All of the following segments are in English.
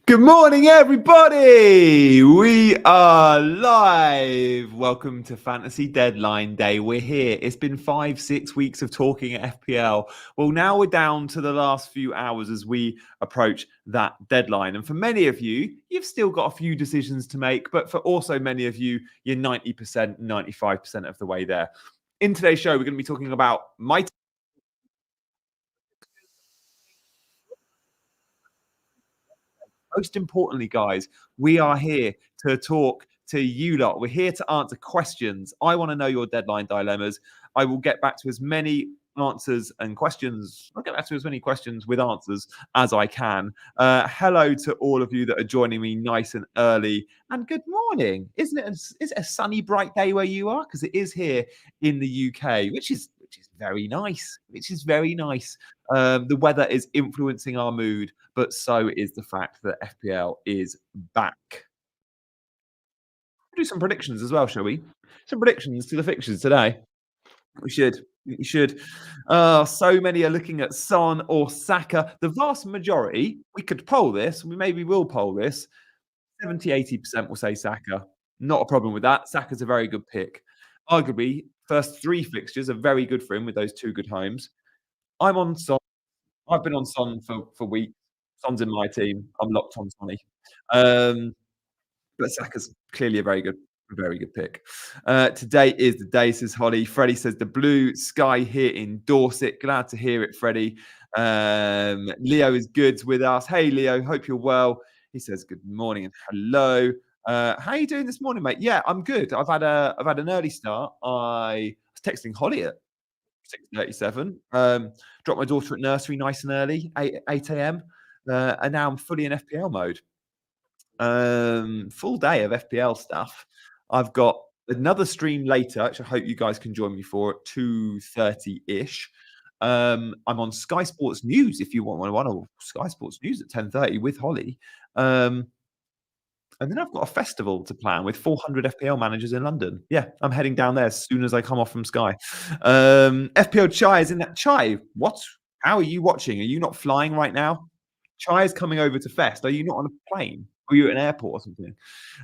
Good morning, everybody. We are live. Welcome to Fantasy Deadline Day. We're here. It's been 5-6 weeks of talking at FPL. Well, now we're down to the last few hours as we approach that deadline. And for many of you, you've still got a few decisions to make. But for also many of you, you're 90%, 95% of the way there. In today's show, we're going to be talking about my most importantly, guys, we are here to talk to you lot. We're here to answer questions. I want to know your deadline dilemmas. I will get back to as many answers and questions. I'll get back to as many questions with answers as I can. Hello to all of you that are joining me nice and early. And good morning. Isn't it? Is it a sunny, bright day where you are? Because it is here in the UK, which is very nice. Which is very nice. The weather is influencing our mood, but so is the fact that FPL is back. We'll do some predictions as well, shall we? Some predictions to the fixtures today. We should. We should. So many are looking at Son or Saka. The vast majority, we could poll this. We maybe will poll this. 70-80% will say Saka. Not a problem with that. Saka's a very good pick. Arguably, first three fixtures are very good for him with those two good homes. I'm on Son. I've been on Son for weeks. Son's in my team. I'm locked on Sonny. But Saka's clearly a very good pick. Today is the day, says Holly. Freddie says the blue sky here in Dorset. Glad to hear it, Freddie. Leo is good with us. Hey, Leo. Hope you're well. He says good morning and hello. How are you doing this morning, mate? Yeah, I'm good. I've had an early start. I was texting Holly at 6:37. Dropped my daughter at nursery nice and early, 8 a.m. And now I'm fully in FPL mode. Full day of FPL stuff. I've got another stream later, which I hope you guys can join me for at 2:30-ish. I'm on Sky Sports News if you want one, or Sky Sports News at 10:30 with Holly. And then I've got a festival to plan with 400 FPL managers in London. Yeah, I'm heading down there as soon as I come off from Sky. FPL Chai is in that. Chai, what? How are you watching? Are you not flying right now? Chai is coming over to Fest. Are you not on a plane? Are you at an airport or something?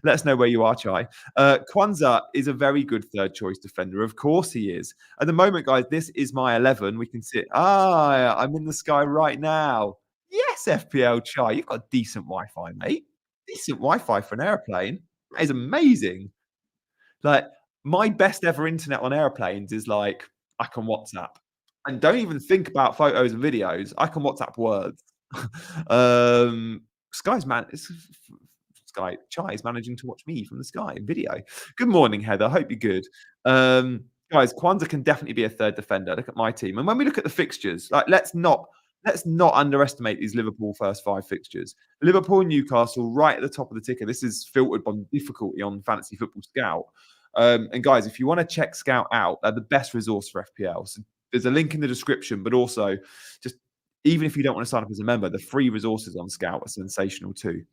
Let us know where you are, Chai. Kwanzaa is a very good third choice defender. Of course he is. At the moment, guys, this is my 11. We can see it. I'm in the sky right now. Yes, FPL Chai. You've got decent Wi-Fi, mate. Decent Wi-Fi for an airplane. That is amazing. Like, my best ever internet on airplanes is like, I can WhatsApp. And don't even think about photos and videos. I can WhatsApp words. Sky Chai is managing to watch me from the sky in video. Good morning, Heather. Hope you're good. Guys, Kwanzaa can definitely be a third defender. Look at my team. And when we look at the fixtures, like let's not underestimate these Liverpool first five fixtures. Liverpool and Newcastle right at the top of the ticker. This is filtered by difficulty on Fantasy Football Scout. And guys, if you want to check Scout out, they're the best resource for FPL. So there's a link in the description, but also just even if you don't want to sign up as a member, the free resources on Scout are sensational too.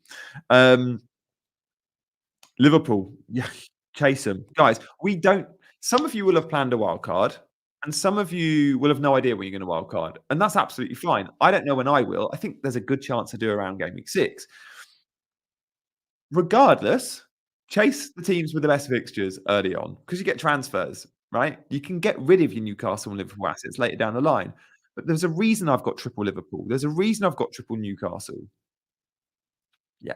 Liverpool, yeah, chase them. Guys, some of you will have planned a wild card, and some of you will have no idea when you're going to wild card. And that's absolutely fine. I don't know when I will. I think there's a good chance to do around game week 6. Regardless, chase the teams with the best fixtures early on because you get transfers, right? You can get rid of your Newcastle and Liverpool assets later down the line. But there's a reason I've got triple Liverpool. There's a reason I've got triple Newcastle. Yeah.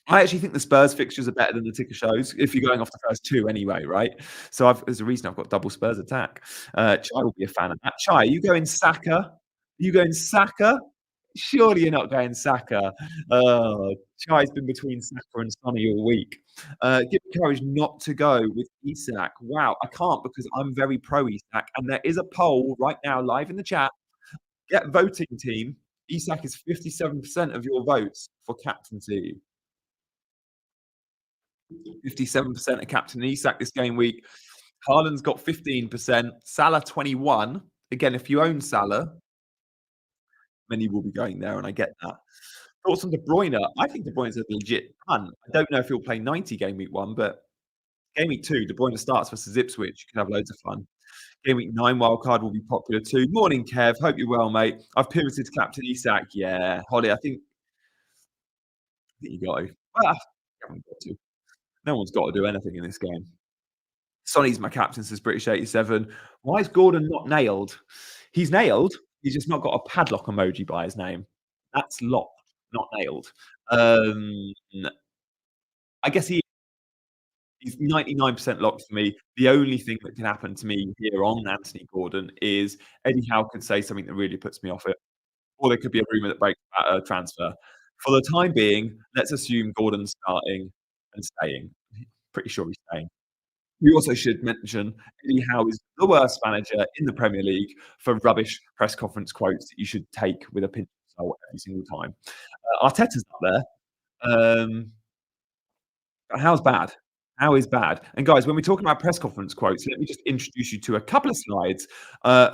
I actually think the Spurs fixtures are better than the ticker shows if you're going off the first two anyway, right? So there's a reason I've got double Spurs attack. Chai will be a fan of that. Chai, you going Saka? You going Saka? Surely you're not going Saka. Oh, Chai's been between Saka and Sonny all week. Give me courage not to go with Isak. Wow, I can't because I'm very pro Isak. And there is a poll right now live in the chat. Get voting team. Isak is 57% of your votes for captaincy. 57% of captain Isak this game week. Haaland's got 15%. Salah 21. Again, if you own Salah, many will be going there, and I get that. Thoughts on De Bruyne? I think De Bruyne's a legit punt. I don't know if he'll play 90 game week 1, but game week 2, De Bruyne starts versus Ipswich. You can have loads of fun. Game week 9 wildcard will be popular too. Morning, Kev. Hope you're well, mate. I've pivoted to captain Isak. Yeah, Holly, I think think you got to. Ah, you haven't got to. No one's got to do anything in this game. Sonny's my captain, says British 87. Why is Gordon not nailed? He's nailed. He's just not got a padlock emoji by his name. That's locked, not nailed. Um, I guess he's 99% locked for me. The only thing that can happen to me here on Anthony Gordon is Eddie Howe could say something that really puts me off it, or there could be a rumor that breaks about a transfer. For the time being, let's assume Gordon's starting and staying. Pretty sure he's staying. We also should mention Eddie Howe is the worst manager in the Premier League for rubbish press conference quotes that you should take with a pinch of salt every single time. Arteta's not there. Howe's bad. How is bad? And guys, when we're talking about press conference quotes, let me just introduce you to a couple of slides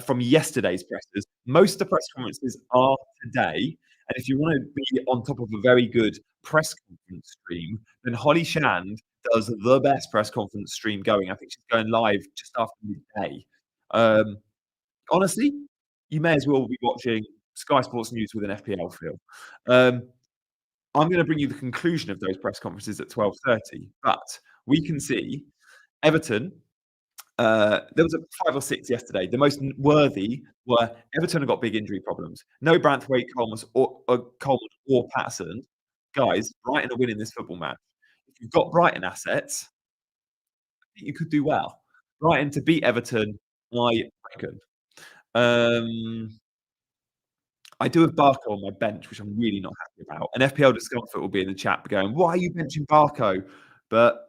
from yesterday's presses. Most of the press conferences are today. And if you want to be on top of a very good press conference stream, then Holly Shand does the best press conference stream going. I think she's going live just after midday. Honestly, you may as well be watching Sky Sports News with an FPL feel. I'm going to bring you the conclusion of those press conferences at 12:30, but we can see Everton. There was a 5 or 6 yesterday. The most worthy were Everton have got big injury problems. No Branthwaite, Coleman or Patterson. Guys, Brighton are winning this football match. If you've got Brighton assets, I think you could do well. Brighton to beat Everton, I reckon. I do have Barco on my bench, which I'm really not happy about. And FPL Discomfort will be in the chat going, "Why are you benching Barco?" But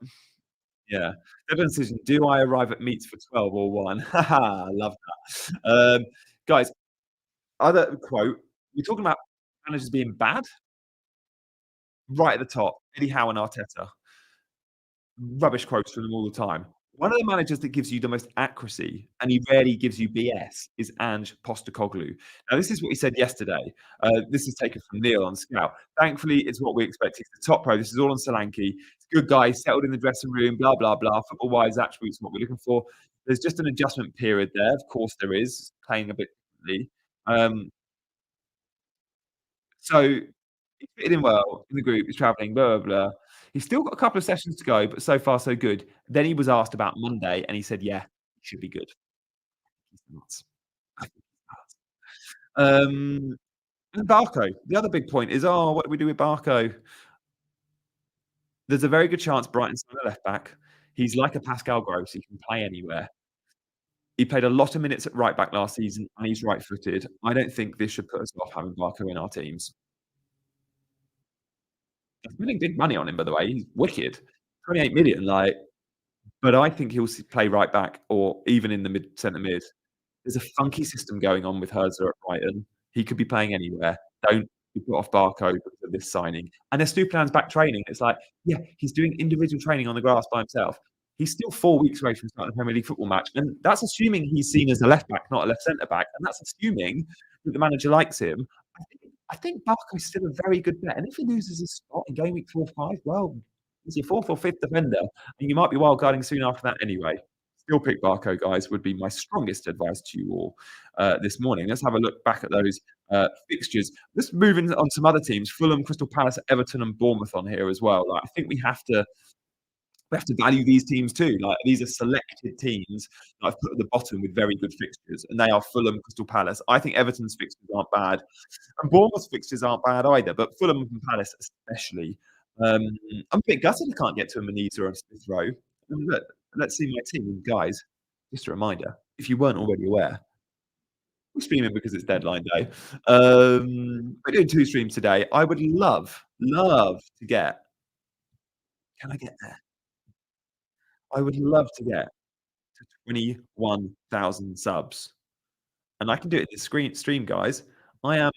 yeah, Devon decision. Do I arrive at meets for 12 or 1? Haha, I love that. Guys, other quote. We're talking about managers being bad. Right at the top, Eddie Howe and Arteta. Rubbish quotes from them all the time. One of the managers that gives you the most accuracy, and he rarely gives you BS, is Ange Postecoglou. Now, this is what he said yesterday. This is taken from Neil on Scout. Thankfully, it's what we expect. He's the top pro. This is all on Solanke. He's a good guy, settled in the dressing room, blah, blah, blah. Football-wise attributes, what we're looking for. There's just an adjustment period there. Of course, there is, playing a bit differently. So he fitted in well in the group. He's traveling, blah, blah, blah. He's still got a couple of sessions to go, but so far so good. Then he was asked about Monday, and he said, "Yeah, he should be good." He's nuts. I think he's nuts. And Barco. The other big point is, what do we do with Barco? There's a very good chance Brighton's on the left back. He's like a Pascal Gross. He can play anywhere. He played a lot of minutes at right back last season, and he's right-footed. I don't think this should put us off having Barco in our teams. I'm spending big money on him, by the way. He's wicked. 28 million, like, but I think he'll play right back or even in the centre mid. There's a funky system going on with Herzer at Brighton. He could be playing anywhere. Don't be put off Barco because of this signing. And Estupinan's back training. It's like, yeah, he's doing individual training on the grass by himself. He's still 4 weeks away from starting a Premier League football match. And that's assuming he's seen as a left back, not a left centre back. And that's assuming that the manager likes him. I think Barco's still a very good bet. And if he loses his spot in game week 4 or 5, well, he's your 4th or 5th defender. And you might be wildcarding soon after that anyway. Still pick Barco, guys, would be my strongest advice to you all this morning. Let's have a look back at those fixtures. Let's move on some other teams. Fulham, Crystal Palace, Everton and Bournemouth on here as well. Like, I think we have to value these teams too. Like, these are selected teams that I've put at the bottom with very good fixtures, and they are Fulham, Crystal Palace. I think Everton's fixtures aren't bad, and Bournemouth's fixtures aren't bad either, but Fulham and Palace especially. I'm a bit gutted I can't get to a Manisa or a Smith Rowe. Look, let's see my team. Guys, just a reminder, if you weren't already aware, we're streaming because it's deadline day. We're doing 2 streams today. I would love to get. Can I get there? I would love to get to 21,000 subs. And I can do it in the stream, guys. I am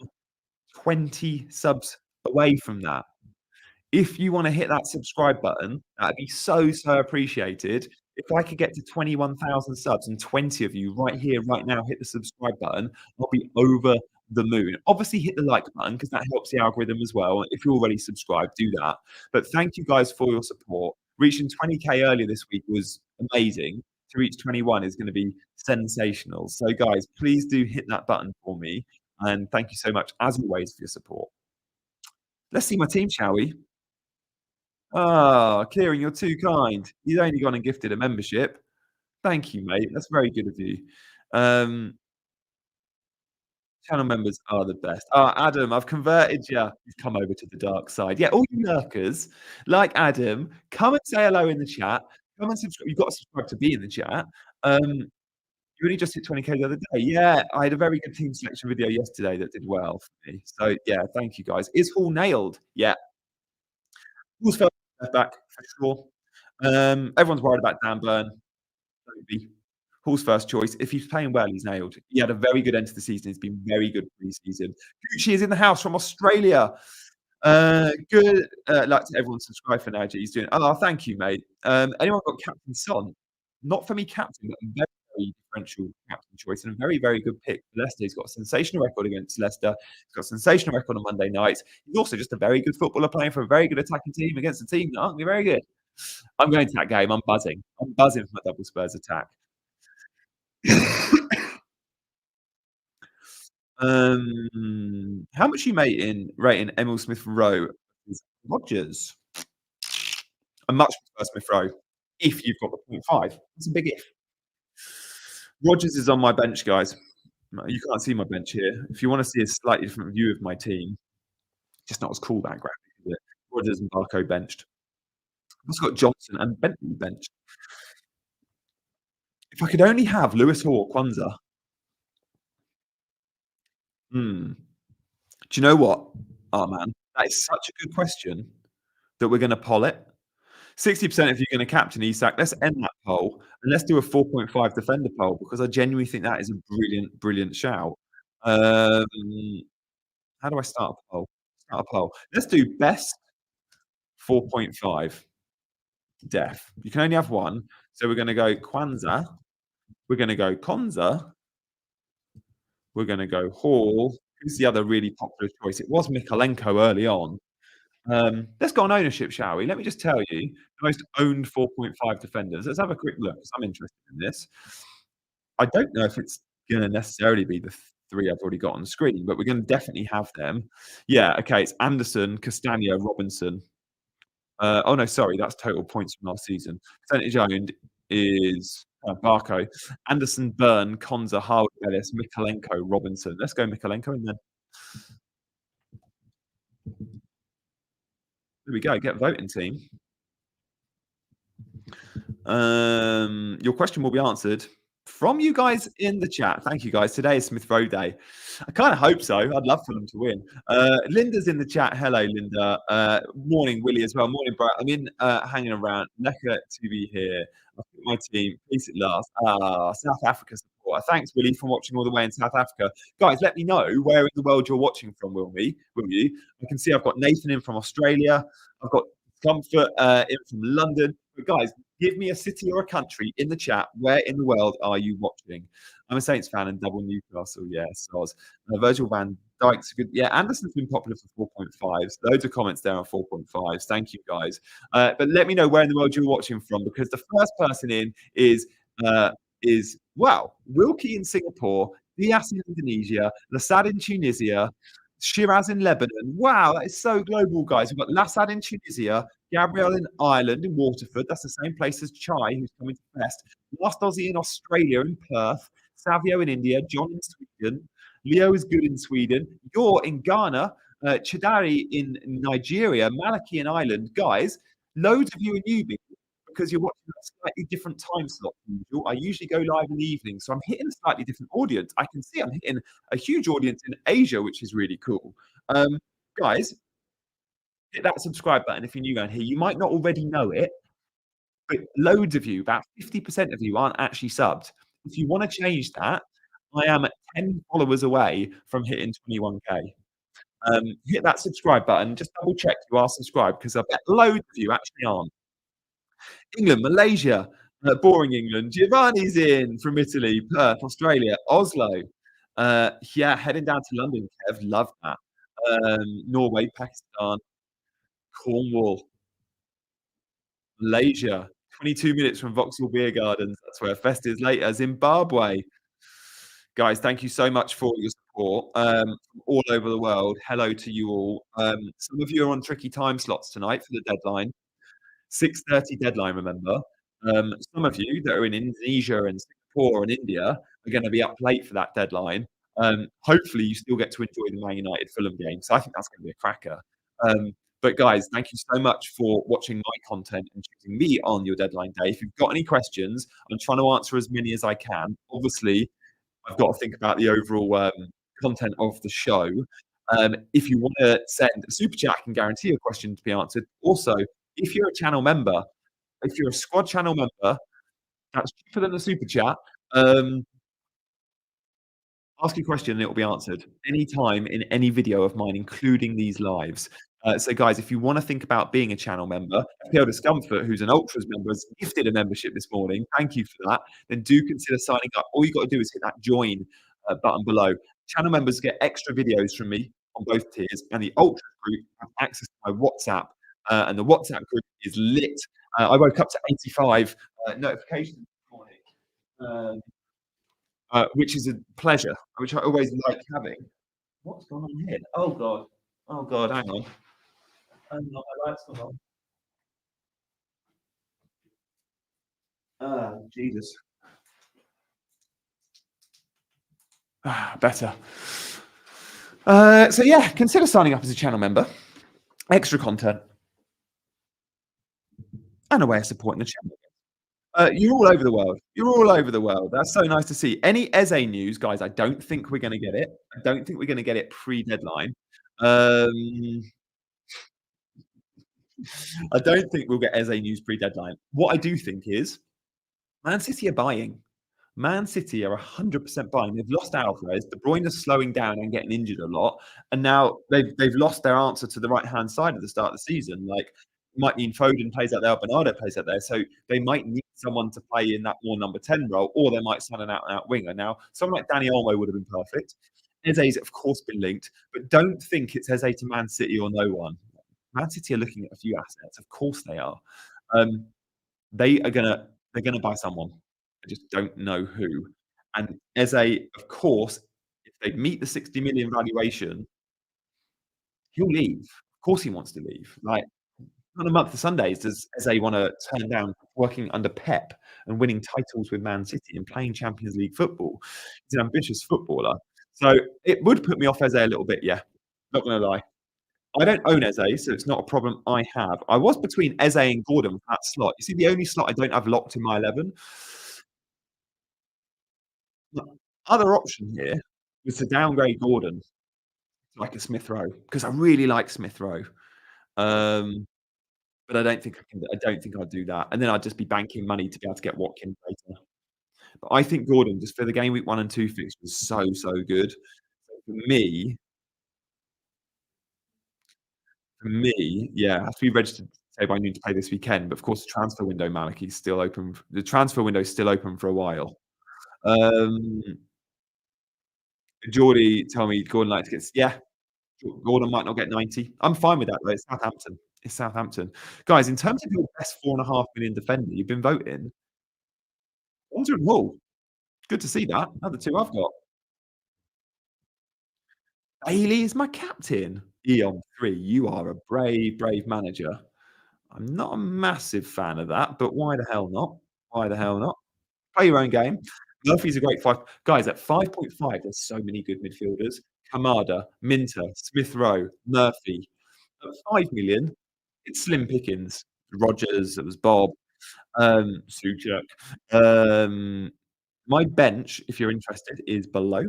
20 subs away from that. If you wanna hit that subscribe button, that'd be so appreciated. If I could get to 21,000 subs and 20 of you right here, right now, hit the subscribe button, I'll be over the moon. Obviously, hit the like button because that helps the algorithm as well. If you're already subscribed, do that. But thank you guys for your support. Reaching 20K earlier this week was amazing. To reach 21 is gonna be sensational. So guys, please do hit that button for me, and thank you so much, as always, for your support. Let's see my team, shall we? Ah, Kieran, you're too kind. He's only gone and gifted a membership. Thank you, mate. That's very good of you. Um, Channel members are the best. Oh, Adam, I've converted you. You've come over to the dark side. Yeah, all you lurkers like Adam, come and say hello in the chat. Come and subscribe. You've got to subscribe to be in the chat. You only just hit 20K the other day. Yeah, I had a very good team selection video yesterday that did well for me. So yeah, thank you guys. Is Hall nailed? Yeah. Hall's first left back for sure. Everyone's worried about Dan Burn. Don't be. Hall's first choice. If he's playing well, he's nailed. He had a very good end to the season. He's been very good pre-season. Gucci is in the house from Australia. Good. Like to everyone subscribe for Naji. He's doing. Oh, thank you, mate. Anyone got Captain Son? Not for me, captain, but a very, very differential captain choice and a very, very good pick for Leicester. He's got a sensational record against Leicester. He's got a sensational record on Monday nights. He's also just a very good footballer playing for a very good attacking team against a team that aren't going to be very good. I'm going to that game. I'm buzzing. I'm buzzing for my double Spurs attack. How much you rating Emil Smith Rowe versus Rodgers? I much prefer Smith Rowe if you've got the 0.5. It's a big if. Rodgers is on my bench, guys. You can't see my bench here. If you want to see a slightly different view of my team, just not as cool that graphic, is it? Rodgers and Barco benched. I've also got Johnson and Bentley benched. If I could only have Lewis Hall or Kwanzaa. Do you know what? Oh man, that is such a good question that we're going to poll it. 60% of you are going to captain Isak. Let's end that poll and let's do a 4.5 defender poll because I genuinely think that is a brilliant, brilliant shout. How do I start a poll? Start a poll. Let's do best 4.5 def. You can only have one. So we're going to go Kwanzaa. We're going to go Konza. We're going to go Hall. Who's the other really popular choice? It was Mikalenko early on. Let's go on ownership, shall we? Let me just tell you the most owned 4.5 defenders. Let's have a quick look because I'm interested in this. I don't know if it's going to necessarily be the three I've already got on the screen, but we're going to definitely have them. Yeah, okay. It's Anderson, Castagna, Robinson. Oh no, sorry, that's total points from last season. Percentage owned is Barco, Anderson, Byrne, Konza, Harwood, Ellis, Mikalenko, Robinson. Let's go Mikalenko and then there we go. Get voting, team. Your question will be answered from you guys in the chat. Thank you, guys. Today is Smith Rowe Day. I kind of hope so. I'd love for them to win. Linda's in the chat. Hello, Linda. Morning, Willie, as well. Morning, Brad. I'm in hanging around. Lekker to be here. I've got my team. Peace at last. South Africa supporter. Thanks, Willie, for watching all the way in South Africa. Guys, let me know where in the world you're watching from, will you? I can see I've got Nathan in from Australia. I've got Comfort in from London. But guys, give me a city or a country in the chat. Where in the world are you watching? I'm a Saints fan and double Newcastle. Yes, I was. Virgil van Dijk's good. Yeah, Anderson's been popular for 4.5s. Loads of comments there on 4.5s. Thank you, guys. But let me know where in the world you're watching from because the first person in is Wilkie in Singapore, Diaz in Indonesia, Lassad in Tunisia, Shiraz in Lebanon. Wow, that is so global, guys. We've got Lassad in Tunisia, Gabriel in Ireland, in Waterford. That's the same place as Chai, who's coming to Fest. Last Aussie in Australia, in Perth. Savio in India. John in Sweden. Leo is good in Sweden. You're in Ghana. Chidari in Nigeria. Malaki in Ireland. Guys, loads of you are newbies because you're watching a slightly different time slot than usual. I usually go live in the evening, so I'm hitting a slightly different audience. I can see I'm hitting a huge audience in Asia, which is really cool. Guys, hit that subscribe button if you're new around here. You might not already know it, but loads of you, about 50% of you, aren't actually subbed. If you want to change that, I am 10 followers away from hitting 21K. Hit that subscribe button. Just double check you are subscribed because I bet loads of you actually aren't. England, Malaysia, boring England. Giovanni's in from Italy, Perth, Australia, Oslo. Yeah, heading down to London, Kev. Love that. Norway, Pakistan, Cornwall, Malaysia. 22 minutes from Vauxhall Beer Gardens. That's where Fest is later. Zimbabwe. Guys, thank you so much for your support from all over the world. Hello to you all. Some of you are on tricky time slots tonight for the deadline. 6:30 deadline, remember. Some of you that are in Indonesia and Singapore and India are gonna be up late for that deadline. Hopefully, you still get to enjoy the Man United Fulham game, so I think that's gonna be a cracker. But guys, thank you so much for watching my content and choosing me on your deadline day. If you've got any questions, I'm trying to answer as many as I can. Obviously, I've got to think about the overall content of the show. If you want to send a super chat, I can guarantee a question to be answered. Also, if you're a channel member, if you're a squad channel member, that's cheaper than a super chat. Um, Ask a question and it will be answered anytime in any video of mine, including these lives. So, guys, if you want to think about being a channel member, FPL Discomfort, who's an Ultras member, has gifted a membership this morning. Thank you for that. Then do consider signing up. All you got to do is hit that join button below. Channel members get extra videos from me on both tiers, and the Ultras group have access to my WhatsApp, and the WhatsApp group is lit. I woke up to 85 notifications this morning. Which is a pleasure, which I always like having. What's going on here? Oh god. Oh god, hang on. Hang on, my light's gone on. Ah, Jesus. Better. So yeah, consider signing up as a channel member. Extra content and a way of supporting the channel. You're all over the world. You're all over the world. That's so nice to see. Any Eze news, guys? I don't think we're going to get it. I don't think we're going to get it pre-deadline. Um, I don't think we'll get Eze news pre-deadline. What I do think is Man City are buying. Man City are 100% buying. They've lost Alvarez. De Bruyne is slowing down and getting injured a lot, and now they've lost their answer to the right-hand side at the start of the season. Like, it might mean Foden plays out there, Bernardo plays out there, so they might need someone to play in that more number 10 role, or they might sign an out-and-out winger. Now, someone like Danny Olmo would have been perfect. Eze's, of course, been linked, but don't think it's Eze to Man City or no one. Man City are looking at a few assets. Of course they are. Um, they're gonna buy someone. I just don't know who. And Eze, of course, if they meet the 60 million valuation, he'll leave. Of course, he wants to leave. Like, on a month of Sundays, does Eze want to turn down working under Pep and winning titles with Man City and playing Champions League football? He's an ambitious footballer. So it would put me off Eze a little bit, yeah. Not gonna lie. I don't own Eze, so it's not a problem I have. I was between Eze and Gordon for that slot. You see, the only slot I don't have locked in my 11. The other option here was to downgrade Gordon to like a Smith Rowe because I really like Smith Rowe. Um, but I don't think I can. I don't think I'd do that, and then I'd just be banking money to be able to get Watkins later. But I think Gordon, just for the game week 1 and 2 fix, was so good. So for me, yeah, has to be registered to say by noon to play this weekend. But of course, the transfer window, Malik, is still open. The transfer window is still open for a while. Um, Geordie told me Gordon likes to get. Yeah, Gordon might not get 90. I'm fine with that, though. It's Southampton. It's Southampton. Guys, in terms of your best 4.5 million defender, you've been voting. Andrew Hall. Good to see that. Another two I've got. Bailey is my captain. Eon 3, you are a brave manager. I'm not a massive fan of that, but why the hell not? Why the hell not? Play your own game. Murphy's a great 5. Guys, at 5.5, there's so many good midfielders. Kamada, Minter, Smith Rowe, Murphy. At 5 million, it's slim pickings. Rogers, it was Bob, Suchek. My bench, if you're interested, is below.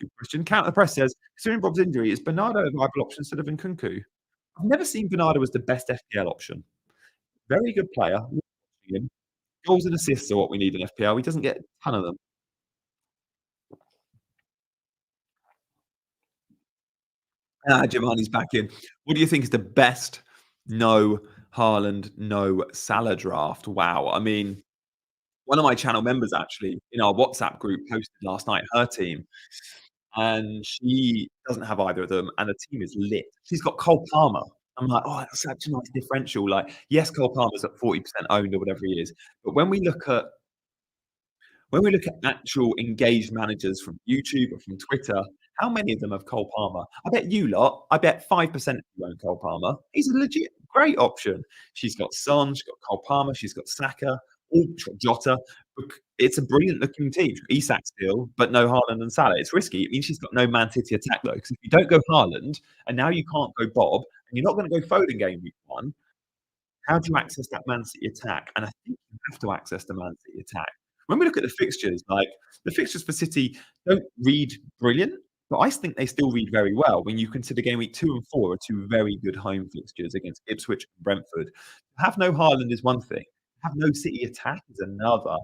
Good question. Counter Press says, considering Bob's injury, is Bernardo a viable option instead of Nkunku? I've never seen Bernardo as the best FPL option. Very good player. Goals and assists are what we need in FPL. He doesn't get a ton of them. Giovanni's back in. What do you think is the best no Haaland, no Salah draft? Wow. I mean, one of my channel members actually in our WhatsApp group posted last night her team, and she doesn't have either of them, and the team is lit. She's got Cole Palmer. I'm like, oh, that's such a nice differential. Like, yes, Cole Palmer's at 40% owned or whatever he is, but when we look at actual engaged managers from YouTube or from Twitter, how many of them have Cole Palmer? I bet you lot, I bet 5% of you own Cole Palmer. He's a legit great option. She's got Son, she's got Cole Palmer, she's got Saka, she's got Jota. Look, it's a brilliant looking team. Isak still, but no Haaland and Salah. It's risky. It means she's got no Man City attack though, because if you don't go Haaland and now you can't go Bob and you're not going to go Foden game week one, how do you access that Man City attack? And I think you have to access the Man City attack. When we look at the fixtures, like the fixtures for City don't read brilliant, but I think they still read very well when you consider game week 2 and 4 are two very good home fixtures against Ipswich and Brentford. Have no Haaland is one thing. Have no City attack is another.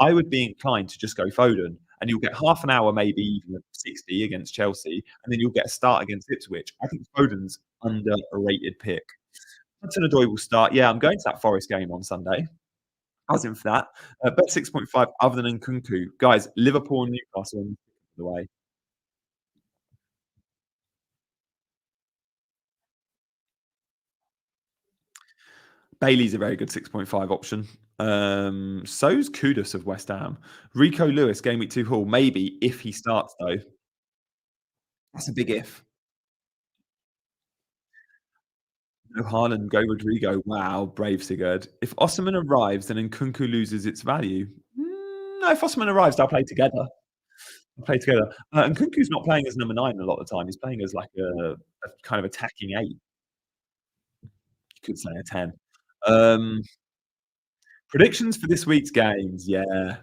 I would be inclined to just go Foden, and you'll get half an hour, maybe even 60 against Chelsea, and then you'll get a start against Ipswich. I think Foden's underrated pick. Hudson-Odoi will start. Yeah, I'm going to that Forest game on Sunday. I was in for that. Bet 6.5 other than Nkunku. Guys, Liverpool and Newcastle on the way. Bailey's a very good 6.5 option. So's Kudus of West Ham. Rico Lewis, game week 2 Hall. Maybe if he starts, though. That's a big if. No Haaland, go Rodrigo. Wow, brave Sigurd. If Osman arrives, then Nkunku loses its value. No, if Osman arrives, they'll play together. They'll play together. Nkunku's not playing as number 9 a lot of the time. He's playing as like a kind of attacking 8. You could say a 10. Predictions for this week's games. Yeah.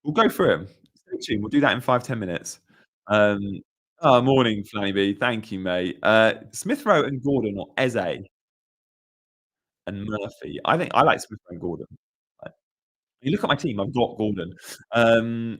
We'll go through 'em. Stay tuned. We'll do that in 5-10 minutes. Um, oh, morning, Flamey. Thank you, mate. Smith Rowe and Gordon or Eze and Murphy. I think I like Smith Rowe and Gordon. Like, you look at my team, I've got Gordon.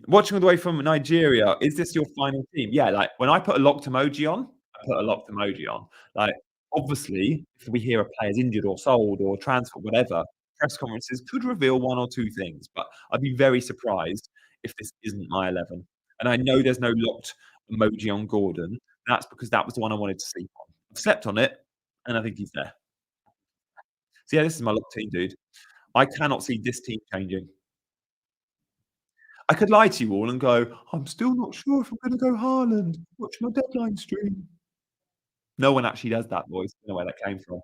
Watching all the way from Nigeria, is this your final team? Yeah, like when I put a locked emoji on, I put a locked emoji on. Like, obviously, if we hear a player's injured or sold or transfer, whatever, press conferences could reveal one or two things, but I'd be very surprised if this isn't my 11. And I know there's no locked emoji on Gordon. That's because that was the one I wanted to sleep on. I've slept on it, and I think he's there. So yeah, this is my locked team, dude. I cannot see this team changing. I could lie to you all and go, "I'm still not sure if I'm gonna go Haaland. Watch my deadline stream." No one actually does that, boys. Don't know where that came from.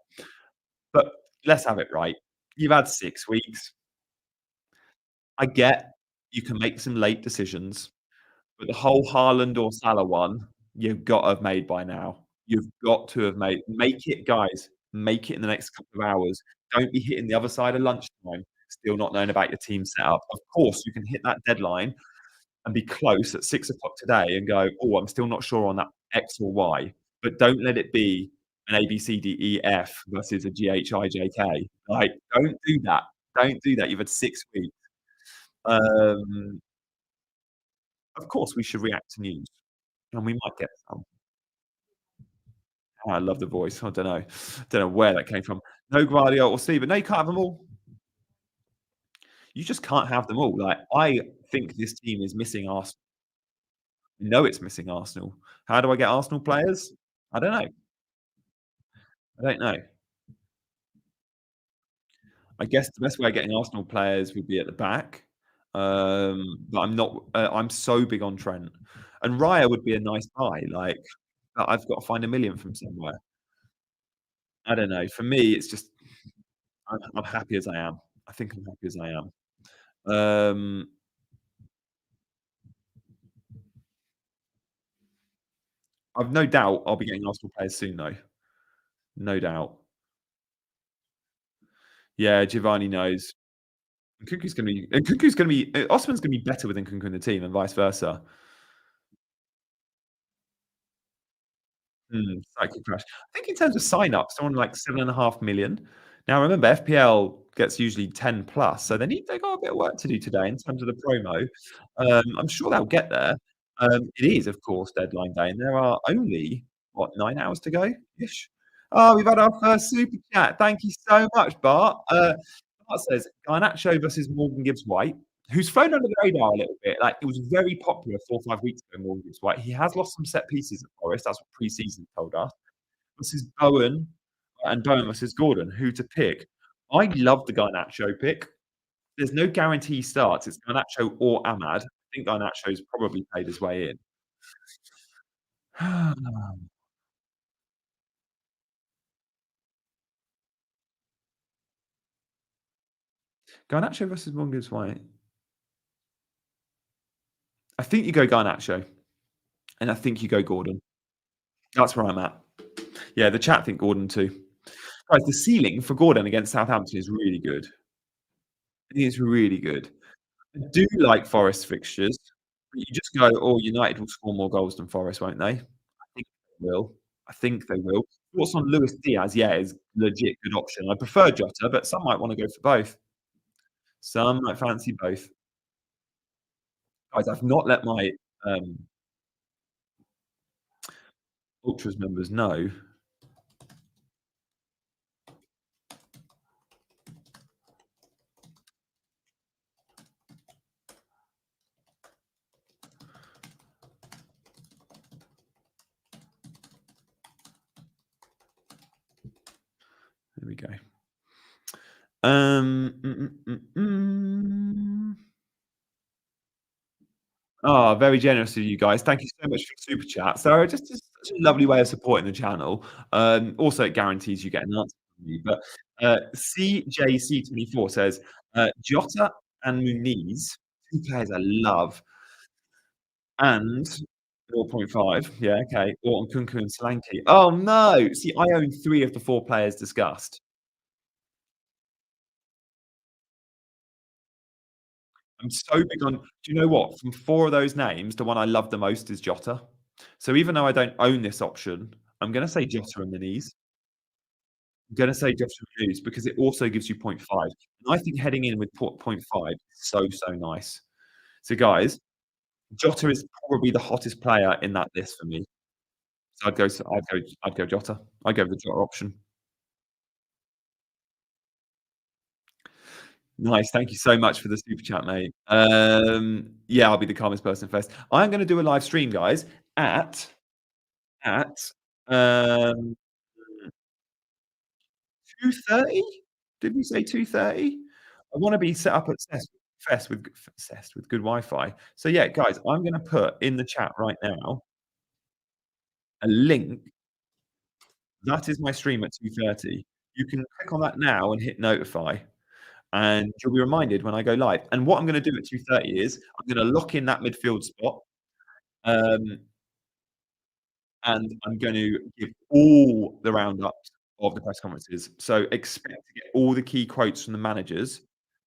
But let's have it right. You've had 6 weeks. I get you can make some late decisions, but the whole Haaland or Salah one, you've got to have made by now. You've got to have made make it, guys, make it in the next couple of hours. Don't be hitting the other side of lunchtime, still not knowing about your team setup. Of course, you can hit that deadline and be close at 6 o'clock today and go, "Oh, I'm still not sure on that X or Y." But don't let it be an A, B, C, D, E, F versus a G, H, I, J, K. Like, don't do that. Don't do that. You've had 6 weeks. Um, of course, we should react to news, and we might get some. Oh, I love the voice. I don't know. Don't know where that came from. No Guardiola or Steve, but no, you can't have them all. You just can't have them all. Like, I think this team is missing Arsenal. I know it's missing Arsenal. How do I get Arsenal players? I don't know. I don't know. I guess the best way of getting Arsenal players would be at the back. But I'm not. I'm so big on Trent, and Raya would be a nice buy. Like, but I've got to find a million from somewhere. I don't know. For me, it's just I'm happy as I am. I think I'm happy as I am. Um, I've no doubt I'll be getting Arsenal players soon, though. No doubt. Yeah, Giovanni knows. And Nkunku's gonna be Osman's gonna be better with Nkunku in the team and vice versa. Psychic Crash. I think in terms of sign-ups, someone like 7.5 million. Now remember, FPL gets usually 10 plus, so they got a bit of work to do today in terms of the promo. I'm sure they'll get there. It is, of course, deadline day, and there are only, what, 9 hours to go ish? Oh, we've had our first super chat. Thank you so much, Bart. Bart says, "Garnacho versus Morgan Gibbs White." Who's flown under the radar a little bit. Like, it was very popular 4 or 5 weeks ago, Morgan Gibbs White. He has lost some set pieces at Forest. That's what pre-season told us. Versus Bowen and Bowen versus Gordon. Who to pick? I love the Garnacho pick. There's no guarantee he starts. It's Garnacho or Ahmad. I think Garnacho's probably played his way in. Garnacho versus Morgan Gibbs White. I think you go Garnacho, and I think you go Gordon. That's where I'm at. Yeah, the chat think Gordon too. Guys, the ceiling for Gordon against Southampton is really good. It is really good. I do like Forest fixtures, but you just go, "Oh, United will score more goals than Forest, won't they?" I think they will. I think they will. Thoughts on Luis Diaz? Yeah, is legit good option. I prefer Jota, but some might wanna go for both. Some might fancy both. Guys, I've not let my, um, ultras members know. There we go. Um, mm, mm, mm, mm. Oh, very generous of you guys. Thank you so much for the super chat. So just such a lovely way of supporting the channel. Also, it guarantees you get an answer from me. But CJC24 says Jota and Muniz, two players I love, and 0.5. Yeah, okay. Or Kunku and Solanke. Oh no! See, I own three of the four players discussed. I'm so big on. Do you know what? From four of those names, the one I love the most is Jota. So even though I don't own this option, I'm going to say Jota and Muniz. I'm going to say Jota and Muniz because it also gives you point 0.5. And I think heading in with point 0.5 is so nice. So guys, Jota is probably the hottest player in that list for me. So I'd go Jota. I'd go with the Jota option. Nice. Thank you so much for the super chat, mate. Yeah, I'll be the calmest person first. I'm going to do a live stream, guys, at um 2:30? Did we say 2:30? I wanna be set up at Cest with good Wi-Fi. So, yeah, guys, I'm gonna put in the chat right now a link. That is my stream at 2:30. You can click on that now and hit notify, and you'll be reminded when I go live. And what I'm gonna do at 2:30 is I'm gonna lock in that midfield spot. Um and I'm going to give all the roundups of the press conferences. So expect to get all the key quotes from the managers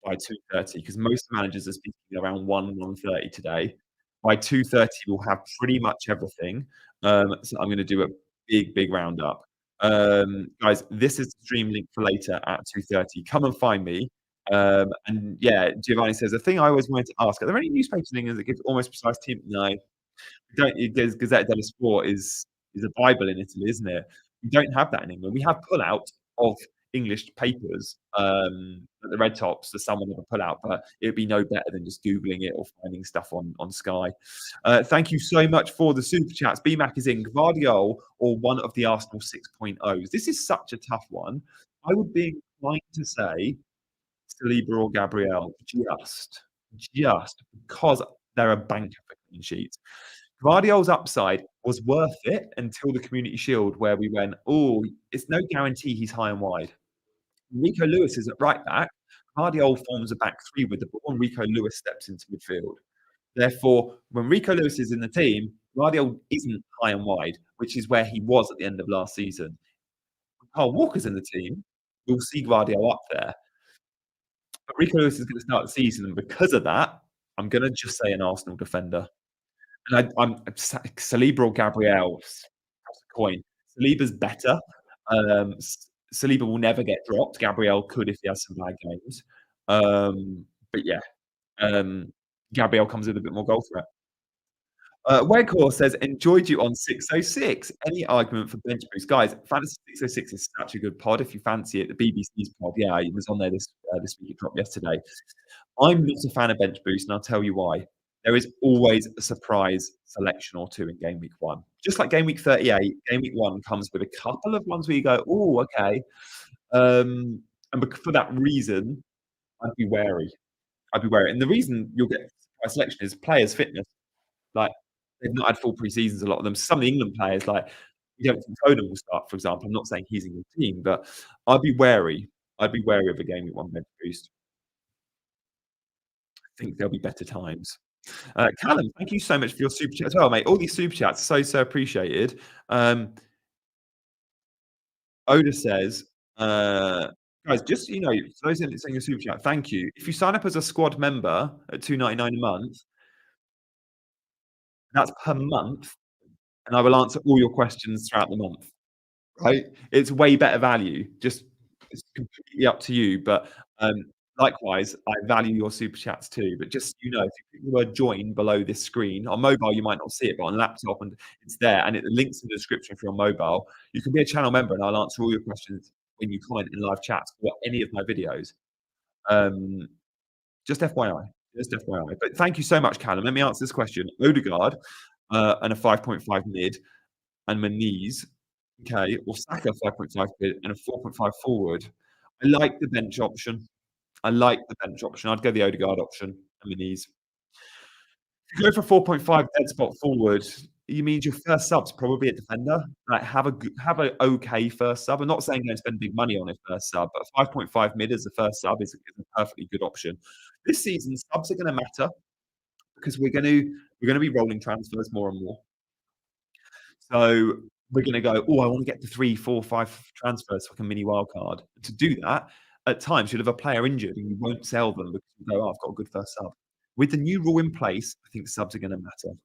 by 2:30 because most managers are speaking around 1:30 today. By 2:30, we'll have pretty much everything. So I'm going to do a big roundup. Guys, this is the stream link for later at 2:30. Come and find me. And yeah, Giovanni says, the thing I always wanted to ask, are there any newspapers in England that give almost precise team? No, don't Gazzetta dello Sport is a bible in Italy, isn't it? We don't have that in England. We have pull-out of English papers, at the red tops, so someone will pull out, but it'd be no better than just googling it or finding stuff on Sky. Thank you so much for the super chats. BMAC is in. Gvardiol or one of the Arsenal 6.0s. This is such a tough one. I would be inclined to say Saliba or Gabriel, just because they're a bank of clean sheets. Guardiola's upside was worth it until the Community Shield, where we went, "Oh, it's no guarantee he's high and wide." Rico Lewis is at right back. Guardiola forms a back three with the ball, and Rico Lewis steps into midfield. Therefore, when Rico Lewis is in the team, Guardiola isn't high and wide, which is where he was at the end of last season. When Carl Walker's in the team, we'll see Guardiola up there. But Rico Lewis is going to start the season, and because of that, I'm going to just say an Arsenal defender. And I'm Saliba or Gabriel, toss a coin. Saliba's better. Saliba will never get dropped. Gabriel could if he has some bad games. But yeah, Gabriel comes with a bit more goal threat. Weghorse says, enjoyed you on 606. Any argument for bench boost? Guys, Fantasy 606 is such a good pod. If you fancy it, the BBC's pod, yeah, it was on there this week. It dropped yesterday. I'm not a fan of bench boost, and I'll tell you why. There is always a surprise selection or two in game week 1. Just like game week 38, game week 1 comes with a couple of ones where you go, oh, okay. And for that reason, I'd be wary. And the reason you'll get surprise selection is players' fitness. Like, they've not had full pre-seasons, a lot of them. Some of the England players, like, you don't think Foden will start, for example. I'm not saying he's in your team, but I'd be wary. I'd be wary of a game week 1 bench boost. think there'll be better times. Callum, thank you so much for your super chat as well, mate. All these super chats, so appreciated. Um, Oda says, guys, just so you know, for those in saying a super chat, thank you. If you sign up as a squad member at 2.99 a month, that's per month, and I will answer all your questions throughout the month. Right? It's way better value. Just it's completely up to you. But likewise, I value your super chats too. But just so you know, if you put the word join below this screen, on mobile you might not see it, but on laptop and it's there and it links in the description for your mobile. You can be a channel member and I'll answer all your questions when you comment in live chats or any of my videos. Um, just FYI. Just FYI. But thank you so much, Callum. Let me answer this question. Odegaard and a 5.5 mid and Maniz, okay, or Saka 5.5 mid and a 4.5 forward. I like the bench option. I like the bench option. I'd go the Odegaard option and Maniz. If you go for 4.5 dead spot forward, you mean your first sub's probably a defender. Like have a okay first sub. I'm not saying go and spend big money on a first sub, but 5.5 mid as the first sub is a perfectly good option. This season, subs are going to matter because we're going to be rolling transfers more and more. So we're going to go, oh, I want to get to 3, 4, 5 transfers for like a mini wild card. To do that, at times you'll have a player injured and you won't sell them because you go, oh, I've got a good first sub. With the new rule in place, I think subs are going to matter.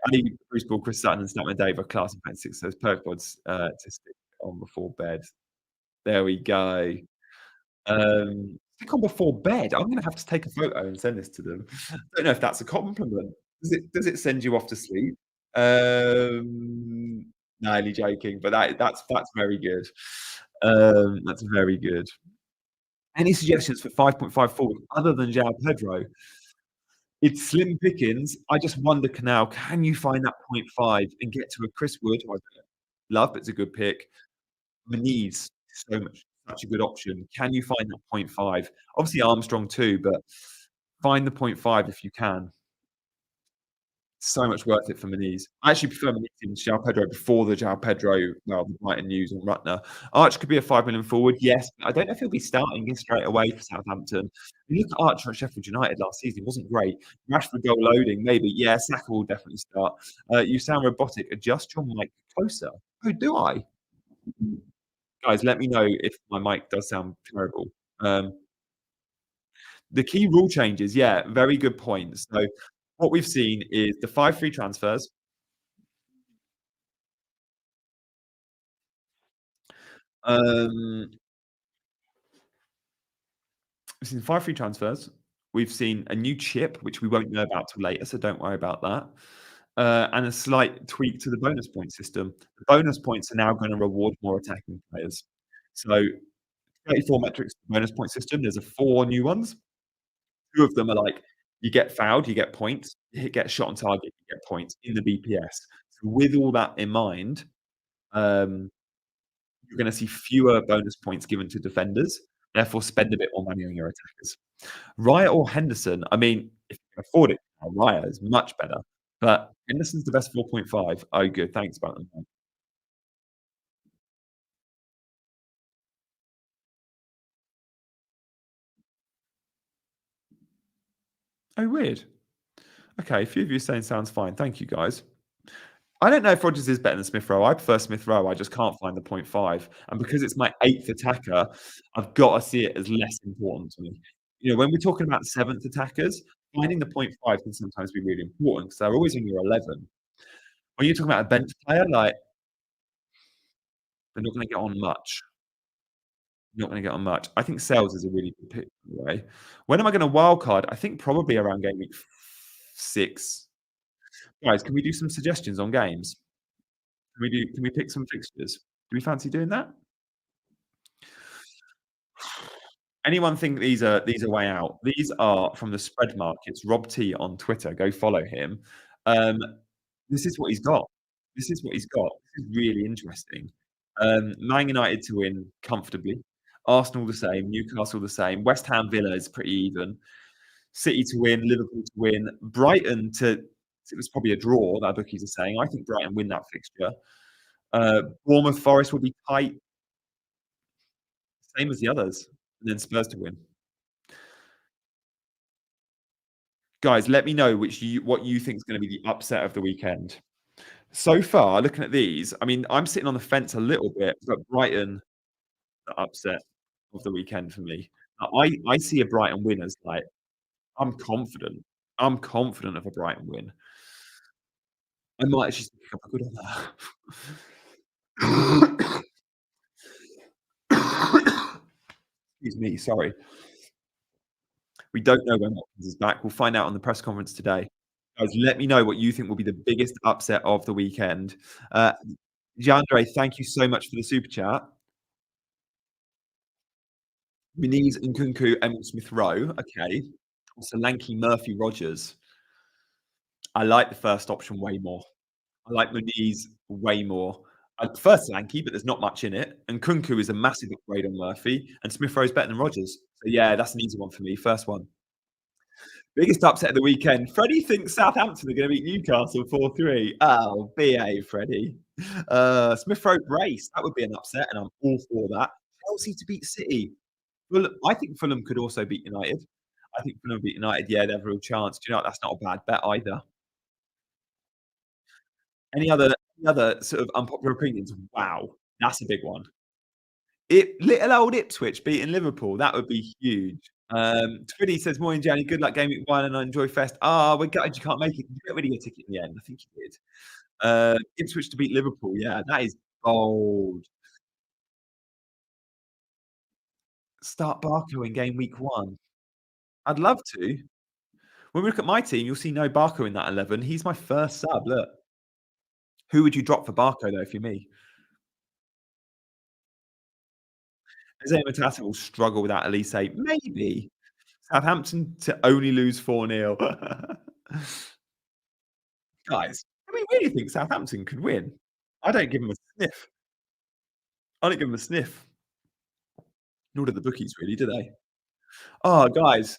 Ali, Bruce Ball, Chris Sutton, and Snapman Dave are class in Fantasy 6. So it's perk pods to stick on before bed. There we go. Stick on before bed. I'm going to have to take a photo and send this to them. I don't know if that's a compliment. Does it send you off to sleep? No, only joking, but that's very good. That's very good. Any suggestions for 5.5 forward other than João Pedro? It's slim pickings. I just wonder, Canal, can you find that point 5 and get to a Chris Wood, who I love, but it's a good pick. Maniz, such a good option. Can you find that point 5? Obviously Armstrong too, but find the point 5 if you can. So much worth it for Maniz. I actually prefer Maniz to João Pedro before the João Pedro, well, the Brighton news on Rutner. Archer could be a 5 million forward, yes. I don't know if he'll be starting straight away for Southampton. You look at Archer at Sheffield United last season, he wasn't great. Rashford goal loading, maybe. Yeah, Saka will definitely start. You sound robotic. Adjust your mic closer. Oh, do I? Guys, let me know if my mic does sound terrible. The key rule changes, yeah, very good point. So what we've seen is the 5 free transfers. We've seen 5 free transfers. We've seen a new chip, which we won't know about till later, so don't worry about that. And a slight tweak to the bonus point system. The bonus points are now going to reward more attacking players. So 34 metrics bonus point system. There's 4 new ones. 2 of them are like you get fouled, you get points. You get shot on target, you get points in the BPS. So with all that in mind, um, you're going to see fewer bonus points given to defenders. Therefore, spend a bit more money on your attackers. Raya or Henderson? I mean, if you can afford it, Raya is much better. But Henderson's the best 4.5. Oh, good. Thanks, Button. Oh, weird. Okay, a few of you saying sounds fine. Thank you, guys. I don't know if Rodgers is better than Smith Rowe. I prefer Smith Rowe. I just can't find the point 5. And because it's my 8th attacker, I've got to see it as less important to me. You know, when we're talking about 7th attackers, finding the point 5 can sometimes be really important because they're always in your 11. When you're talking about a bench player, like, they're not going to get on much. Not going to get on much. I think Sales is a really good pick, by the way. When am I going to wildcard? I think probably around game week 6. Guys, can we do some suggestions on games? Can we pick some fixtures? Do we fancy doing that? Anyone think these are way out? These are from the spread markets. Rob T on Twitter. Go follow him. Um, this is what he's got. This is what he's got. This is really interesting. Man United to win comfortably. Arsenal the same. Newcastle the same. West Ham Villa is pretty even. City to win. Liverpool to win. Brighton to. It was probably a draw. That bookies are saying. I think Brighton win that fixture. Bournemouth Forest will be tight. Same as the others. And then Spurs to win. Guys, let me know what you think is gonna be the upset of the weekend. So far, looking at these, I mean, I'm sitting on the fence a little bit, but Brighton, the upset of the weekend for me. I see a Brighton win as, like, I'm confident. I'm confident of a Brighton win. I might actually pick up a good on that. Excuse me, sorry. We don't know when Watkins is back. We'll find out on the press conference today. Guys, let me know what you think will be the biggest upset of the weekend. Uh, Jandre, thank you so much for the super chat. Muniz and Nkunku, Emil Smith Rowe. Okay. Solanke, Murphy, Rogers. I like the first option way more. I like Muniz way more. I prefer Solanke, but there's not much in it. And Nkunku is a massive upgrade on Murphy, and Smith Rowe's better than Rogers. So yeah, that's an easy one for me. First one. Biggest upset of the weekend. Freddie thinks Southampton are going to beat Newcastle 4-3. Oh, BA, Freddie. Smith Rowe brace. That would be an upset, and I'm all for that. Chelsea to beat City. Well, I think Fulham could also beat United. I think Fulham beat United. Yeah, they have a real chance. Do you know what? That's not a bad bet either. Any other sort of unpopular opinions? Wow, that's a big one. Little old Ipswich beating Liverpool. That would be huge. Twiddy says, "Morning, Johnny. Good luck game week 1 and I enjoy Fest." Ah, we're gutted you can't make it. Did you get rid of your ticket in the end? I think you did. Ipswich to beat Liverpool. Yeah, that is bold. Start Barco in game week 1. I'd love to. When we look at my team, you'll see no Barco in that 11. He's my first sub. Look, who would you drop for Barco though? If you're me, Isaiah Matata will struggle without Elise. Maybe Southampton to only lose 4-0. Guys, do we really think Southampton could win? I don't give them a sniff. I don't give them a sniff. Nor do the bookies really, do they? Oh, guys,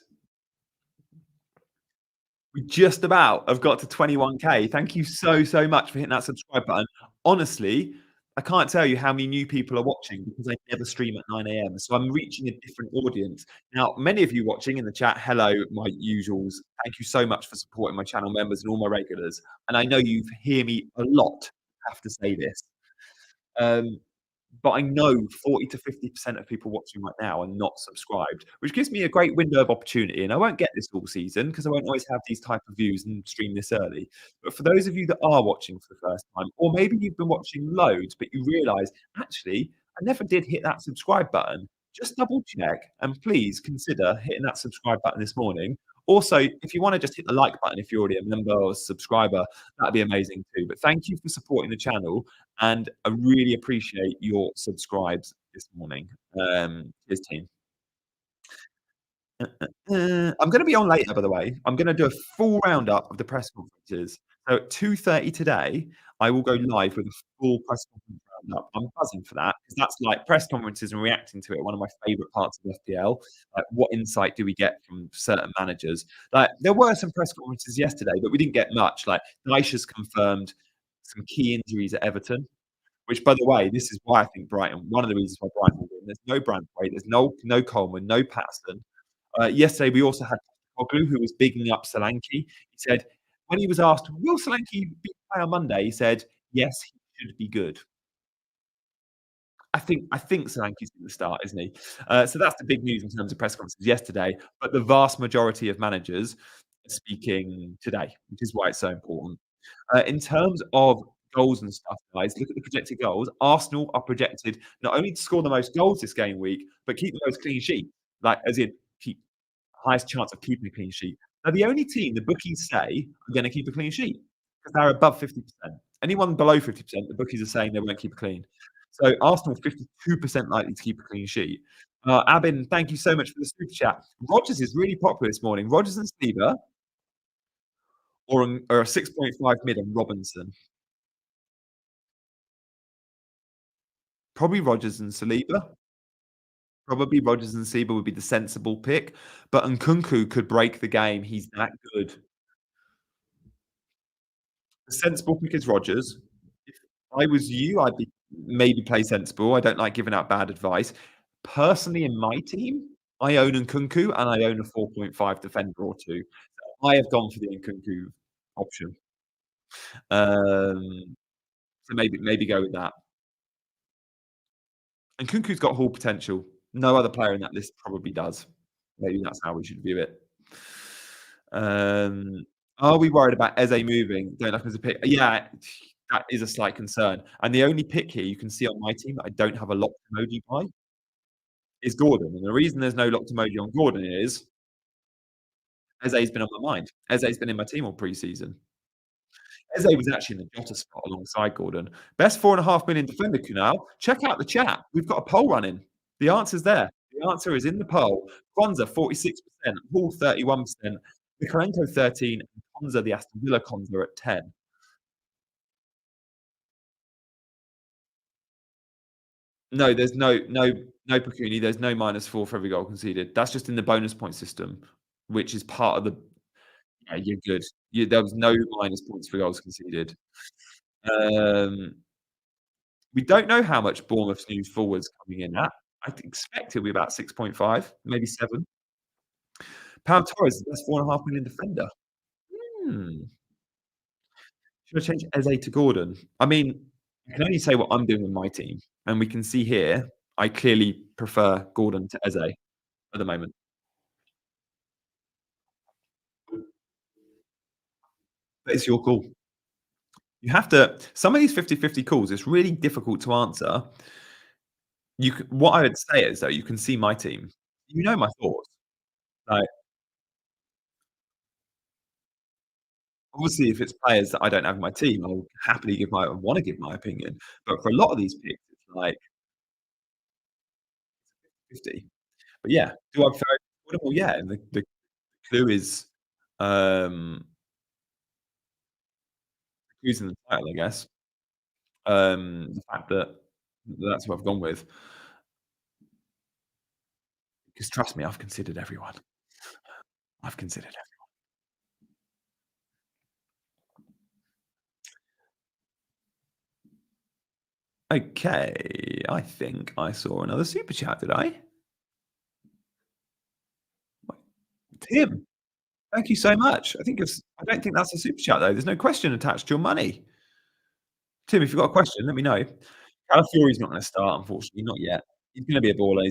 we just about have got to 21K. Thank you so, so much for hitting that subscribe button. Honestly, I can't tell you how many new people are watching because I never stream at 9 a.m. So I'm reaching a different audience. Now, many of you watching in the chat, hello, my usuals. Thank you so much for supporting my channel members and all my regulars. And I know you hear me a lot have to say this. Um, but I know 40 to 50% of people watching right now are not subscribed, which gives me a great window of opportunity. And I won't get this all season because I won't always have these type of views and stream this early. But for those of you that are watching for the first time, or maybe you've been watching loads, but you realize, actually, I never did hit that subscribe button, just double check and please consider hitting that subscribe button this morning. Also, if you want to just hit the like button if you're already a member or a subscriber, that'd be amazing too. But thank you for supporting the channel, and I really appreciate your subscribes this morning. Cheers, team. I'm going to be on later, by the way. I'm going to do a full roundup of the press conferences. So at 2:30 today, I will go live with a full press conference roundup. I'm buzzing for that because that's like press conferences and reacting to it. One of my favorite parts of FPL. Like, what insight do we get from certain managers? Like, there were some press conferences yesterday, but we didn't get much. Like, Dyche has confirmed some key injuries at Everton. Which, by the way, this is why I think Brighton. One of the reasons why Brighton will win. There's no Branthwaite, there's no Coleman, no Patterson. Yesterday, we also had Postecoglou, who was bigging up Solanke. He said, when he was asked, will Solanke be play on Monday? He said, yes, he should be good. I think Solanke's going to start, isn't he? So that's the big news in terms of press conferences yesterday. But the vast majority of managers are speaking today, which is why it's so important. In terms of goals and stuff, guys, look at the projected goals. Arsenal are projected not only to score the most goals this game week, but keep the most clean sheet. Like, as in, keep highest chance of keeping a clean sheet. They're the only team the bookies say are going to keep a clean sheet because they're above 50%. Anyone below 50%, the bookies are saying they won't keep a clean. So Arsenal 52% likely to keep a clean sheet. Abin, thank you so much for the super chat. Rogers is really popular this morning. Rogers and Saliba, or a 6.5 mid on Robinson. Probably Rogers and Saliba. Probably Rogers and Saliba would be the sensible pick, but Nkunku could break the game. He's that good. The sensible pick is Rogers. If I was you, I'd be maybe play sensible. I don't like giving out bad advice. Personally, in my team, I own Nkunku and I own a 4.5 defender or two. I have gone for the Nkunku option. Um, so maybe go with that. And Nkunku's got Hall potential. No other player in that list probably does. Maybe that's how we should view it. Um, are we worried about Eze moving? Don't know if there's a pick. Yeah, that is a slight concern. And the only pick here you can see on my team that I don't have a locked emoji by is Gordon. And the reason there's no locked emoji on Gordon is Eze's been on my mind. Eze's been in my team all preseason. Eze was actually in the Jota spot alongside Gordon. Best 4.5 million defender, Kunal. Check out the chat. We've got a poll running. The answer's there. The answer is in the poll. Kwanzaa, 46%, Hall, 31%, Mikalenko, 13, and Konza, the Aston Villa Konza at 10. No, there's no Pacuni. There's no -4 for every goal conceded. That's just in the bonus point system, which is part of the. Yeah, you're good. There was no minus points for goals conceded. Um, we don't know how much Bournemouth's new forwards coming in at. I'd expect it'll be about 6.5, maybe 7. Pau Torres is the best 4.5 million defender. Hmm. Should I change Eze to Gordon? I mean, I can only say what I'm doing with my team, and we can see here, I clearly prefer Gordon to Eze at the moment. But it's your call. You have to some of these 50-50 calls, it's really difficult to answer. What I would say is, though, you can see my team. You know my thoughts. Like, obviously, if it's players that I don't have in my team, I'll happily wanna give my opinion. But for a lot of these picks, it's like 50. But yeah, do I prefer it? Well, yeah, and the clue is, um, clue's in the title, I guess. The fact that that's who I've gone with. Because trust me, I've considered everyone. I've considered Okay, I think I saw another super chat, did I? Tim, thank you so much. I don't think that's a super chat, though. There's no question attached to your money. Tim, if you've got a question, let me know. Calafiori's not gonna start, unfortunately, not yet. He's gonna be a baller.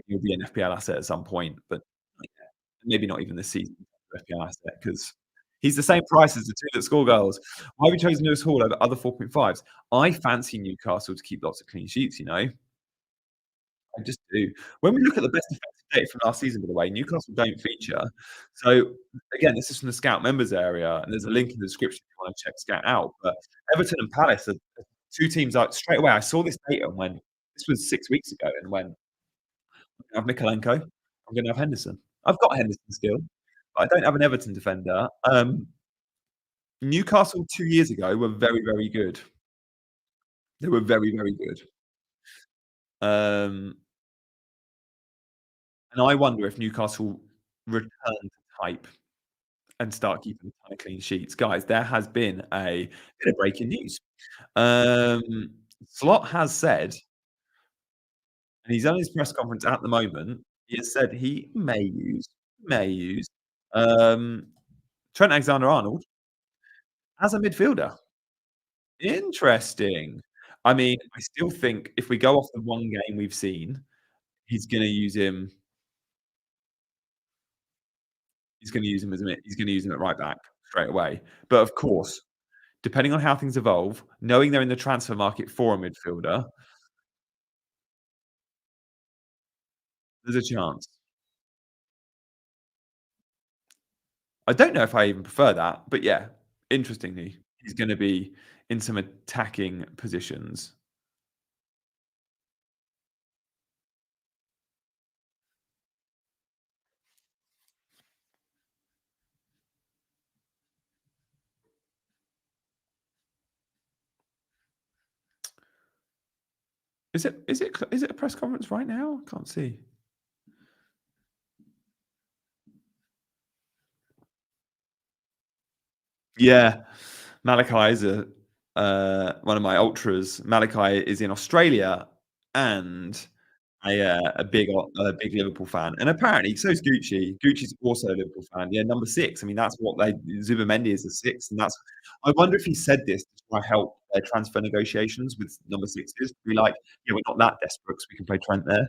He'll be an FPL asset at some point, but not yet. Maybe not even this season for FPL asset because he's the same price as the two that score goals. Why have you chosen Lewis Hall over other 4.5s? I fancy Newcastle to keep lots of clean sheets, you know? I just do. When we look at the best defensive data from last season, by the way, Newcastle don't feature. So again, this is from the Scout members area, and there's a link in the description if you want to check Scout out. But Everton and Palace are two teams like straight away. I saw this data and went, this was 6 weeks ago, and went, I'm gonna have Mikalenko, I'm gonna have Henderson. I've got Henderson still, but I don't have an Everton defender. Newcastle 2 years ago were very, very good. They were very, very good. Um, and I wonder if Newcastle return to type and start keeping a ton of clean sheets. Guys, there has been a bit of breaking news. Um, Slot has said, and he's on his press conference at the moment, he has said he may use um, Trent Alexander-Arnold as a midfielder. Interesting. I mean, I still think if we go off the one game we've seen, he's gonna use him he's gonna use him at right back straight away. But of course, depending on how things evolve, knowing they're in the transfer market for a midfielder, there's a chance. I don't know if I even prefer that, but yeah, interestingly, he's gonna be in some attacking positions. Is it a press conference right now? I can't see. Yeah. Malachi is one of my ultras. Malachi is in Australia and a big Liverpool fan, and apparently so is Gucci. Gucci's also a Liverpool fan. Yeah, number 6. I mean, that's what they Zubimendi is a 6, and that's I wonder if he said this to try help their transfer negotiations with number 6s. Be like, "Yeah, we're not that desperate 'cause we can play Trent there."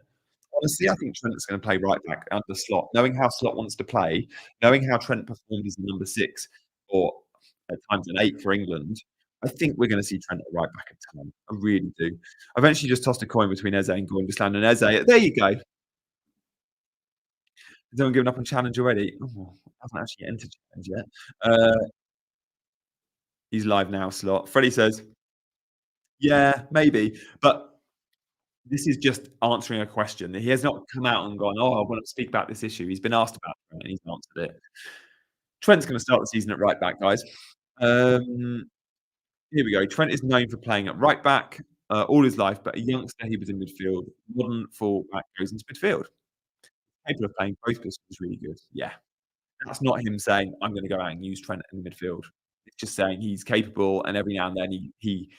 Honestly, I think Trent's gonna play right back under Slot. Knowing how Slot wants to play, knowing how Trent performed as a number 6 or at times an 8 for England, I think we're gonna see Trent at right back a ton. I really do. I've actually just tossed a coin between Eze and Gundogan, and Eze there you go. Has anyone given up on challenge already? Oh, hasn't actually entered challenge yet. He's live now, Slot. Freddie says, "Yeah, maybe," but this is just answering a question. He has not come out and gone, "Oh, I want to speak about this issue." He's been asked about it, and he's answered it. Trent's gonna start the season at right back, guys. Um, Here we go. Trent is known for playing at right back, all his life, but a youngster, he was in midfield. Modern fullback goes into midfield. Capable of playing both positions is really good. Yeah. That's not him saying, "I'm gonna go out and use Trent in the midfield." It's just saying he's capable, and every now and then he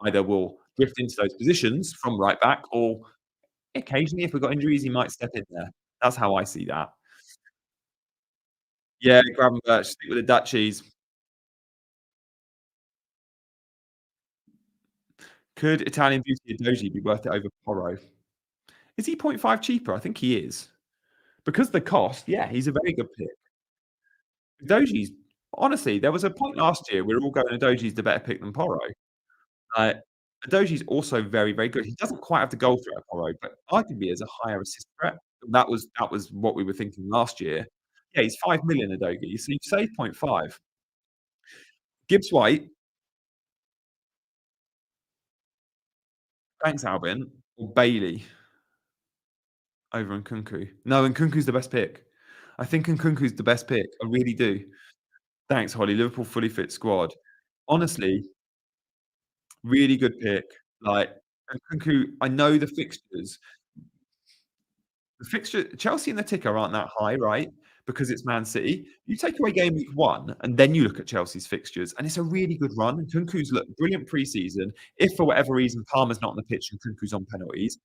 either will drift into those positions from right back, or occasionally, if we've got injuries, he might step in there. That's how I see that. Yeah, Gravenberch, stick with the Dutchies. Could Italian beauty Edozie be worth it over Porro? Is he point 0.5 cheaper? I think he is. Because the cost, yeah, he's a very good pick. Udogie's honestly, there was a point last year we were all going Udogie's the better pick than Porro. Like, Udogie's also very, very good. He doesn't quite have the goal threat of Porro, but arguably as a higher assist threat. That was what we were thinking last year. Yeah, he's 5,000,000 Udogie, so you save point 0.5. Gibbs White, thanks Alvin, or Bailey over Nkunku. No, Nkunku's the best pick. I think Nkunku's the best pick. I really do. Thanks, Holly. Liverpool fully fit squad. Honestly, really good pick. Like, Nkunku, I know the fixture Chelsea and the ticker aren't that high, right? Because it's Man City. You take away game week 1, and then you look at Chelsea's fixtures, and it's a really good run. Nkunku's looked brilliant pre-season. If for whatever reason Palmer's not on the pitch and Nkunku's on penalties,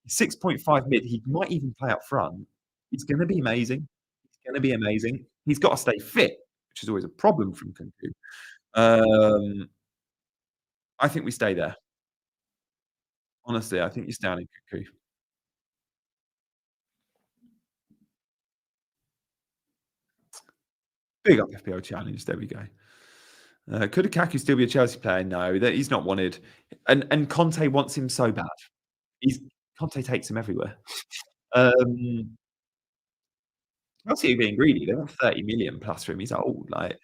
6.5 mid, he might even play up front. He's gonna be amazing. He's gonna be amazing. He's got to stay fit, which is always a problem from Nkunku. Um, I think we stay there. Honestly, I think you stay on Nkunku. Big up FPL challenge. There we go. Could Lukaku still be a Chelsea player? No, that he's not wanted, and Conte wants him so bad. He's Conte takes him everywhere. Um, Chelsea are being greedy. They want 30,000,000 plus for him. He's old. Like,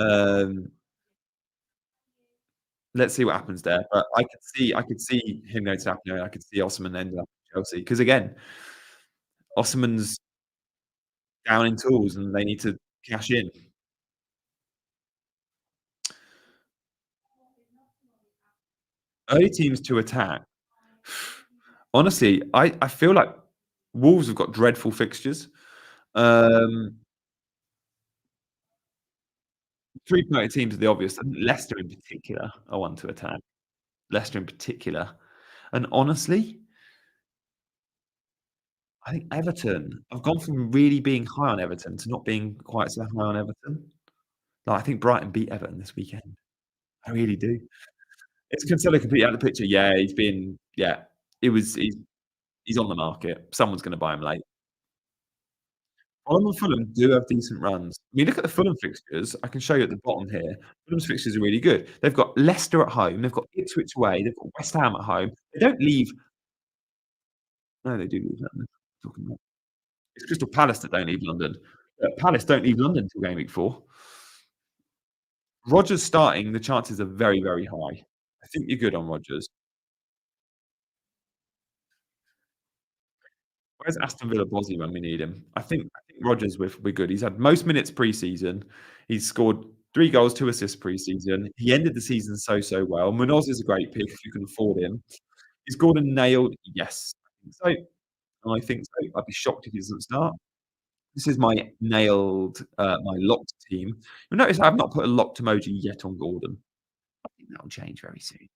um, let's see what happens there. But I could see him going to Napoli. I could see Osman ending up at Chelsea because again, Osman's down in tools and they need to cash in. Early teams to attack. Honestly, I feel like Wolves have got dreadful fixtures. Um, 3 promoted teams are the obvious. I think Leicester in particular are one to attack. Leicester in particular. And honestly, I think Everton I've gone from really being high on Everton to not being quite so high on Everton. Like, I think Brighton beat Everton this weekend. I really do. Is Cancelo completely out of the picture? Yeah, it was he's on the market. Someone's gonna buy him late. Fulham and Fulham do have decent runs. I mean, look at the Fulham fixtures. I can show you at the bottom here. Fulham's fixtures are really good. They've got Leicester at home, they've got Ipswich away, they've got West Ham at home. They don't leave no, they do leave London. Talking about it's Crystal Palace that don't leave London. Palace don't leave London till game week 4. Rodgers starting, the chances are very, very high. I think you're good on Rodgers. Where's Aston Villa Bozzy when we need him? I think Rodgers we're good. He's had most minutes pre-season. He's scored 3 goals, 2 assists pre-season. He ended the season so well. Munoz is a great pick if you can afford him. Is Gordon nailed? Yes. I think so. I'd be shocked if he doesn't start. This is my nailed, my locked team. You'll notice I've not put a locked emoji yet on Gordon. I think that'll change very soon.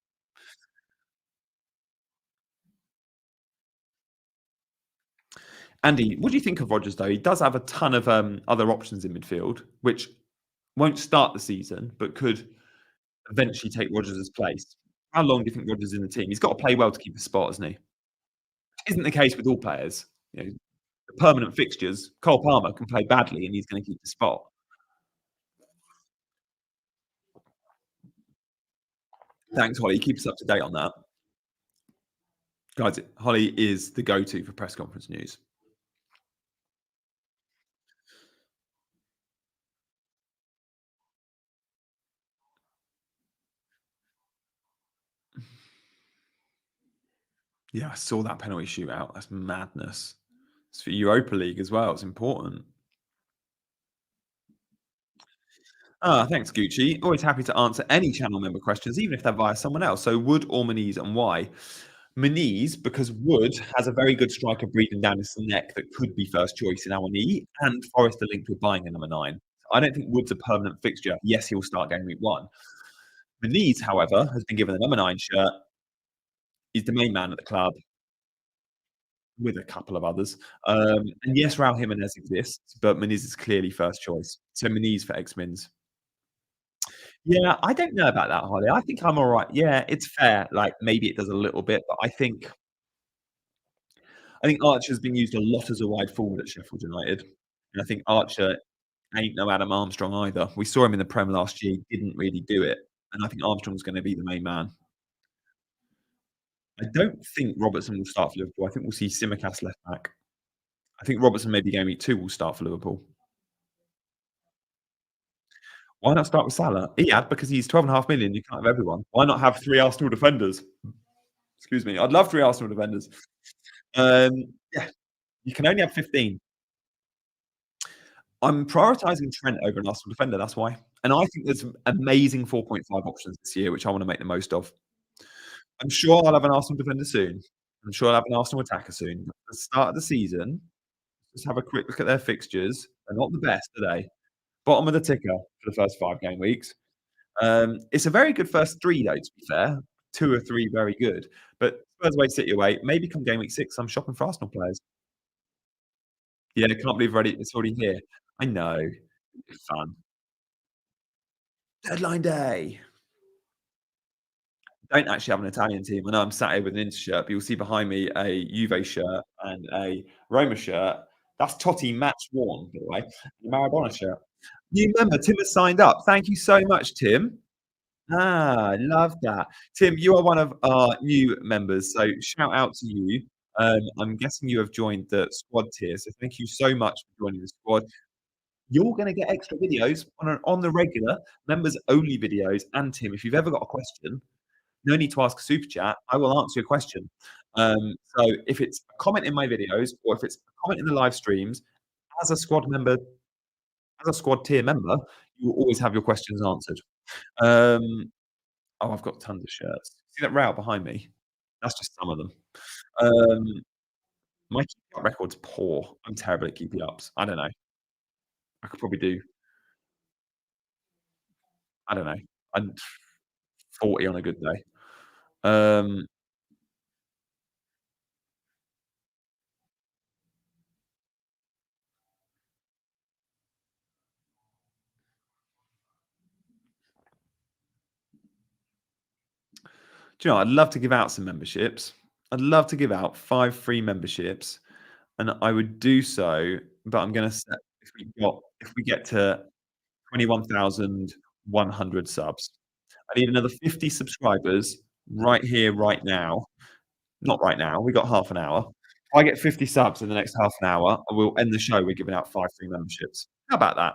Andy, what do you think of Rodgers though? He does have a ton of other options in midfield, which won't start the season, but could eventually take Rodgers' place. How long do you think Rodgers is in the team? He's got to play well to keep his spot, hasn't he? Isn't the case with all players. You know, the permanent fixtures, Cole Palmer can play badly and he's going to keep the spot. Thanks, Holly. Keep us up to date on that. Guys, Holly is the go-to for press conference news. Yeah, I saw that penalty shootout. That's madness. It's for Europa League as well. It's important. Ah, thanks, Gucci. Always happy to answer any channel member questions, even if they're via someone else. So, Wood or Maniz, and why? Maniz, because Wood has a very good striker breathing down his neck that could be first choice in our knee, and Forest are linked with buying a number 9. I don't think Wood's a permanent fixture. Yes, he'll start game week 1. Maniz, however, has been given a number 9 shirt. He's the main man at the club with a couple of others. And yes, Raul Jimenez exists, but Maniz is clearly first choice. So Maniz for X-Mins. Yeah, I don't know about that, Holly. I think I'm all right. Yeah, it's fair. Like maybe it does a little bit, but I think Archer's been used a lot as a wide forward at Sheffield United. And I think Archer ain't no Adam Armstrong either. We saw him in the Prem last year, he didn't really do it. And I think Armstrong's going to be the main man. I don't think Robertson will start for Liverpool. I think we'll see Simicast left back. I think Robertson maybe game week 2 will start for Liverpool. Why not start with Salah? Iyad, because he's 12.5 million. You can't have everyone. Why not have 3 Arsenal defenders? Excuse me. I'd love 3 Arsenal defenders. Yeah, you can only have 15. I'm prioritizing Trent over an Arsenal defender. That's why. And I think there's amazing 4.5 options this year, which I want to make the most of. I'm sure I'll have an Arsenal defender soon. I'm sure I'll have an Arsenal attacker soon. At the start of the season, just have a quick look at their fixtures. They're not the best, are they? Bottom of the ticker for the first 5 game weeks. It's a very good first 3, though, to be fair. 2 or 3 very good. But Spurs away, City away. Maybe come game week 6, I'm shopping for Arsenal players. Yeah, I can't believe it's already here. I know. It's fun. Deadline day. Don't actually have an Italian team. I know I'm sat here with an Inter shirt, but you'll see behind me a Juve shirt and a Roma shirt. That's Totti match worn, by the way. The Maradona shirt. New member, Tim has signed up. Thank you so much, Tim. Ah, love that. Tim, you are one of our new members, so shout out to you. I'm guessing you have joined the squad tier, so thank you so much for joining the squad. You're going to get extra videos on the regular members only videos. And Tim, if you've ever got a question, no need to ask a super chat. I will answer your question. So if it's a comment in my videos or if it's a comment in the live streams, as a squad member, as a squad tier member, you will always have your questions answered. Oh, I've got tons of shirts. See that row behind me? That's just some of them. Um, my keep up record's poor. I'm terrible at keeping ups. I don't know. I could probably do, I don't know, I'm 40 on a good day. Um, do you know, I'd love to give out some memberships. I'd love to give out 5 free memberships, and I would do so, but I'm gonna set if we get to 21,100 subs. I need another 50 subscribers right here, right now. Not right now, we got half an hour. If I get 50 subs in the next half an hour, I will end the show, we're giving out 5 free memberships. How about that?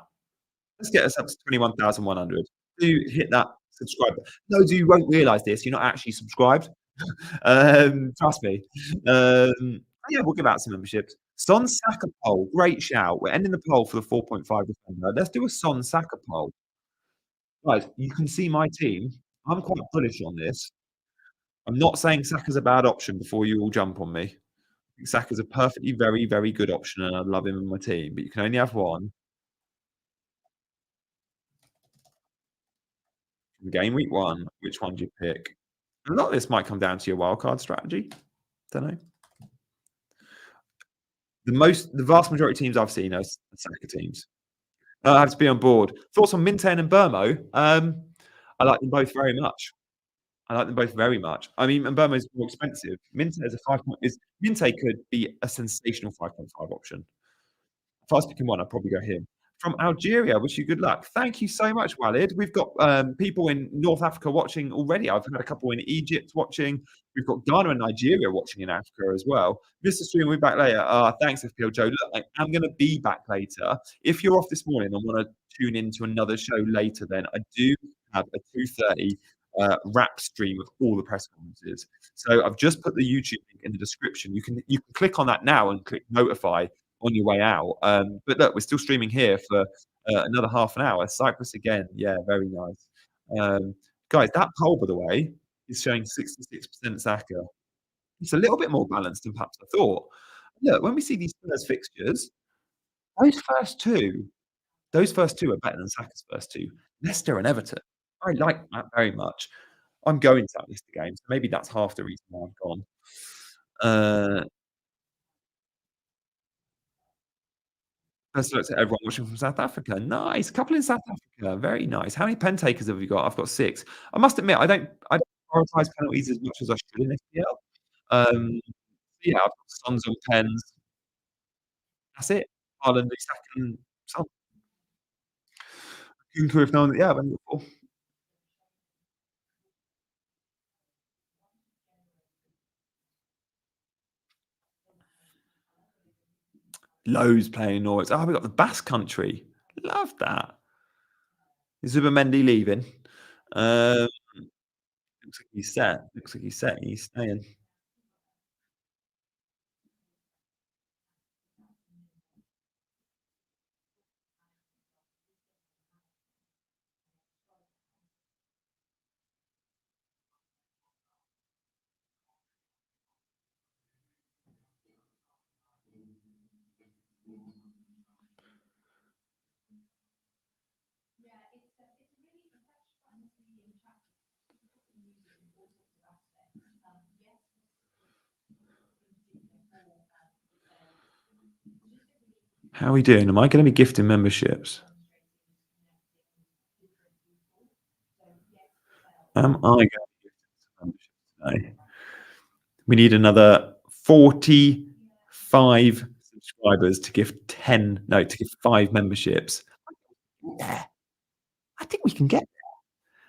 Let's get us up to 21,100. Do hit that subscribe button. Those of you who won't realise this, you're not actually subscribed. Trust me. Yeah, we'll give out some memberships. Son Saka poll, great shout. We're ending the poll for the 4.5 defender. Let's do a Son Saka poll. Guys, you can see my team. I'm quite bullish on this. I'm not saying Saka's a bad option before you all jump on me. I think Saka's a perfectly very, very good option, and I love him in my team, but you can only have one. Game week 1, which one do you pick? A lot of this might come down to your wildcard strategy. Don't know. The vast majority of teams I've seen are Saka teams. I have to be on board. Thoughts on Minte and Burmo? I like them both very much. I like them both very much. I mean, Mbeumo is more expensive. Minte is a 5 point is Minte could be a sensational 5.5 option. If I was picking one, I'd probably go him. From Algeria, wish you good luck. Thank you so much, Walid. We've got people in North Africa watching already. I've had a couple in Egypt watching. We've got Ghana and Nigeria watching in Africa as well. Mr. Stream, we'll be back later. Thanks, FPL Joe. Look, I am going to be back later. If you're off this morning and want to tune into another show later, then I do have a 2:30 wrap stream of all the press conferences. So I've just put the YouTube link in the description. You can click on that now and click notify on your way out. But look, we're still streaming here for another half an hour. Cyprus again, yeah, very nice. Guys, that poll, by the way, is showing 66% Saka. It's a little bit more balanced than perhaps I thought. Look, when we see these Spurs fixtures, those first two, those first two are better than Saka's first two. Leicester and Everton. I like that very much. I'm going to that Leicester game, so maybe that's half the reason why I've gone. Best looks at everyone watching from South Africa. Nice. Couple in South Africa. Very nice. How many pen takers have you got? I've got 6. I must admit, I don't prioritize penalties as much as I should in FPL. Yeah, I've got Sons on pens. That's it. Haaland, Isak, and Son. Kunku if no one, yeah, I've only got 4. Loads playing Norwich. Oh, we got the Basque Country. Love that. Is Zubimendi leaving? Looks like he's set. Looks like he's set. He's staying. How are we doing? Am I going to be gifting memberships? Am I going to be gifting memberships today? We need another 45 subscribers to give 10, no, to give 5 memberships. Yeah, I think we can get there.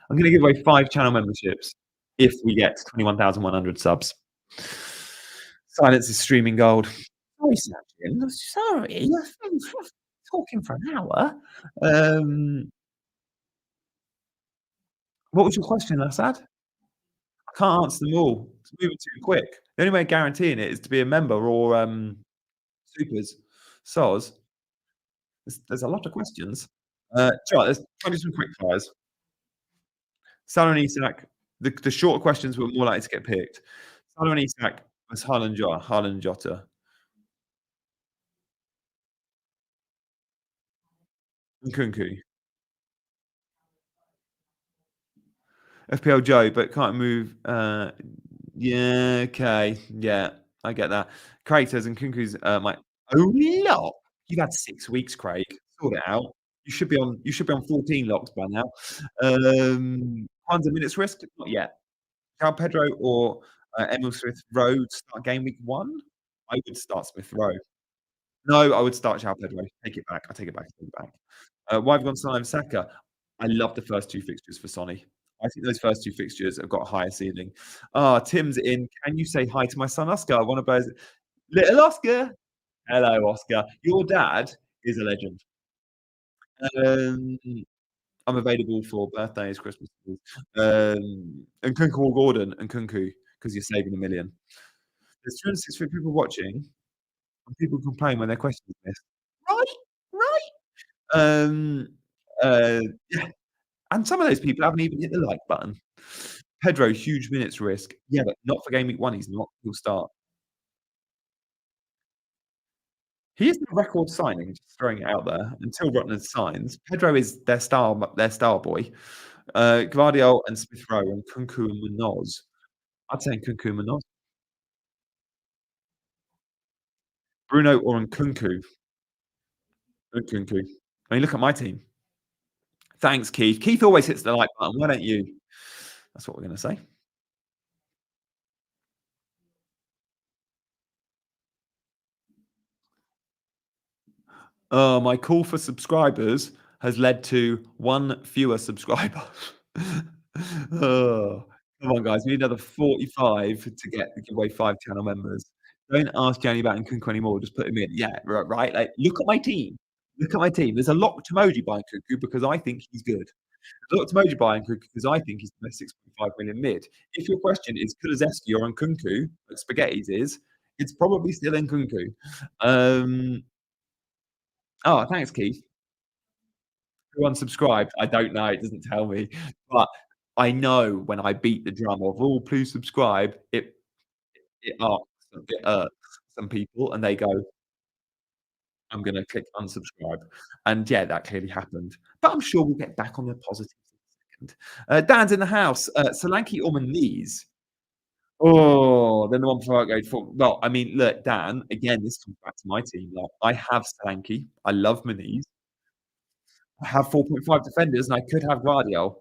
I'm going to give away 5 channel memberships if we get to 21,100 subs. Silence is streaming gold. Sorry, Sachin. Sorry. Talking for an hour. What was your question, Assad? I can't answer them all. It's moving too quick. The only way of guaranteeing it is to be a member or supers. Soz. There's a lot of questions. Right, let's try to do some quick fires. Salah and Isak. The short questions were more likely to get picked. Salah and Isak was Haaland Jota. And Kunku. FPL Joe, but can't move. Yeah, okay. Yeah, I get that. Craters and Kunku's my only lock. You've had 6 weeks, Craig. Sort it out. You should be on 14 locks by now. 100 minutes risk? Not yet. Cal Pedro or Emil Smith Rowe to start game week 1? I would start Smith Rowe. No, I would start João Pedro. Take it back. I take it back. I take it back. Why have you gone Salah Saka? I love the first 2 fixtures for Sonny. I think those first 2 fixtures have got a higher ceiling. Tim's in. Can you say hi to my son Oscar? One of those. Little Oscar. Hello, Oscar. Your dad is a legend. Um, I'm available for birthdays, Christmases, and Kunku or Gordon and Kunku because you're saving 1,000,000. There's 263 people watching, and people complain when their questions are missed. Right, right. Um, yeah, and some of those people haven't even hit the like button. Pedro, huge minutes risk. Yeah, but not for game week 1, he's not. He'll start. He is the record signing, just throwing it out there, until Rotner signs. Pedro is their star boy. Gvardiol and Smith Rowe and Kunku and Munoz. I'd say Kunku and Munoz. Bruno or Nkunku? Nkunku. I mean, look at my team. Thanks, Keith. Keith always hits the like button. Why don't you? That's what we're going to say. My call for subscribers has led to one fewer subscriber. Oh, come on, guys. We need another 45 to give away 5 channel members. Don't ask Johnny about Nkunku anymore. Just put him in. Yeah, right. Like, look at my team. Look at my team. There's a locked emoji by Nkunku because I think he's good. There's a locked emoji by Nkunku because I think he's the best 6.5 million mid. If your question is Kulusevski or Nkunku, like Spaghetti's is, it's probably still Nkunku. Um, oh, thanks, Keith. Who unsubscribed? I don't know. It doesn't tell me. But I know when I beat the drum of, "Oh, please subscribe," it irks some people, and they go, "I'm gonna click unsubscribe." And yeah, that clearly happened. But I'm sure we'll get back on the positives in a second. Dan's in the house. Solanke or Manise? Oh, then the one before I go for well, I mean, look, Dan, again, this comes back to my team. Like, I have Solanke. I love Manise. I have 4.5 defenders, and I could have Guardiola.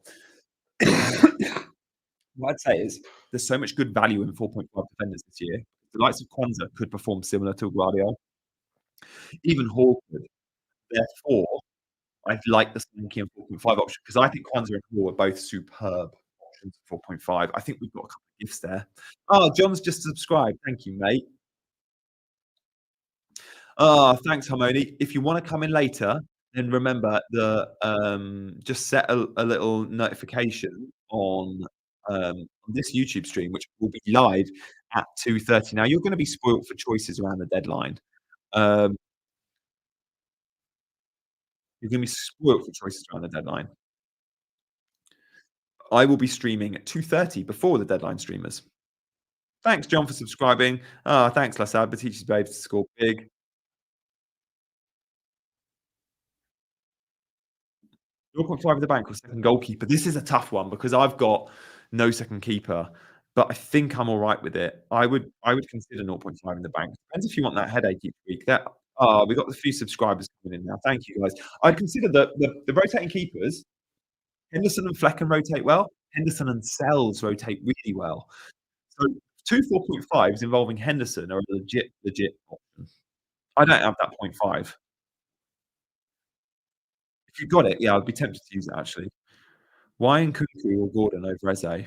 What I'd say is there's so much good value in 4.5 defenders this year. The likes of Kwanzaa could perform similar to Guardiola, even Hall could. Therefore, I like the Solanke and 4.5 option because I think Kwanzaa and Hall are both superb options at 4.5. I think we've got a couple of gifts there. Oh, John's just subscribed. Thank you, mate. Ah, thanks, Harmony. If you wanna come in later, then remember just set a little notification on this YouTube stream, which will be live at 2:30. Now, you're gonna be spoilt for choices around the deadline. Um, you're gonna be spoilt for choices around the deadline. I will be streaming at 2:30 before the deadline streamers. Thanks, John, for subscribing. Ah, thanks, Lasad. Batici's babes to score big. 0.5 of the bank or second goalkeeper. This is a tough one because I've got no second keeper, but I think I'm all right with it. I would consider 0.5 in the bank. Depends if you want that headache each week. We've got a few subscribers coming in now. Thank you, guys. I'd consider the rotating keepers. Henderson and Flecken rotate well. Henderson and Sells rotate really well. So two 4.5s involving Henderson are a legit option. I don't have that point 0.5. If you've got it, yeah, I'd be tempted to use it actually. Why Nkunku or Gordon over Eze?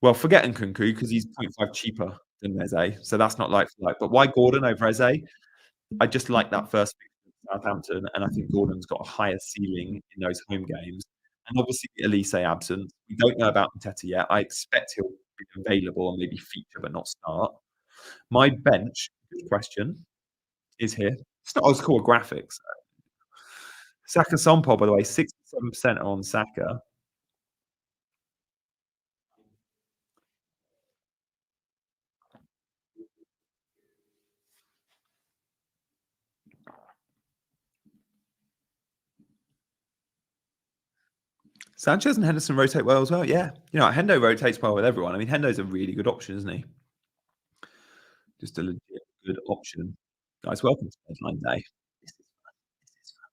Well, forget Nkunku because he's point 0.5 cheaper than Eze, so that's not like for like. But why Gordon over Eze? I just like that first pick from Southampton, and I think Gordon's got a higher ceiling in those home games. And obviously, Elise absent. We don't know about Mateta yet. I expect he'll be available and maybe feature but not start. My bench, good question, is here. It's not as cool graphics. Saka Sonpol, by the way, 67% on Saka. Sanchez and Henderson rotate well as well. Yeah. You know, Hendo rotates well with everyone. I mean, Hendo's a really good option, isn't he? Just a legit good option. Guys, welcome to deadline day. This is fun. This is fun.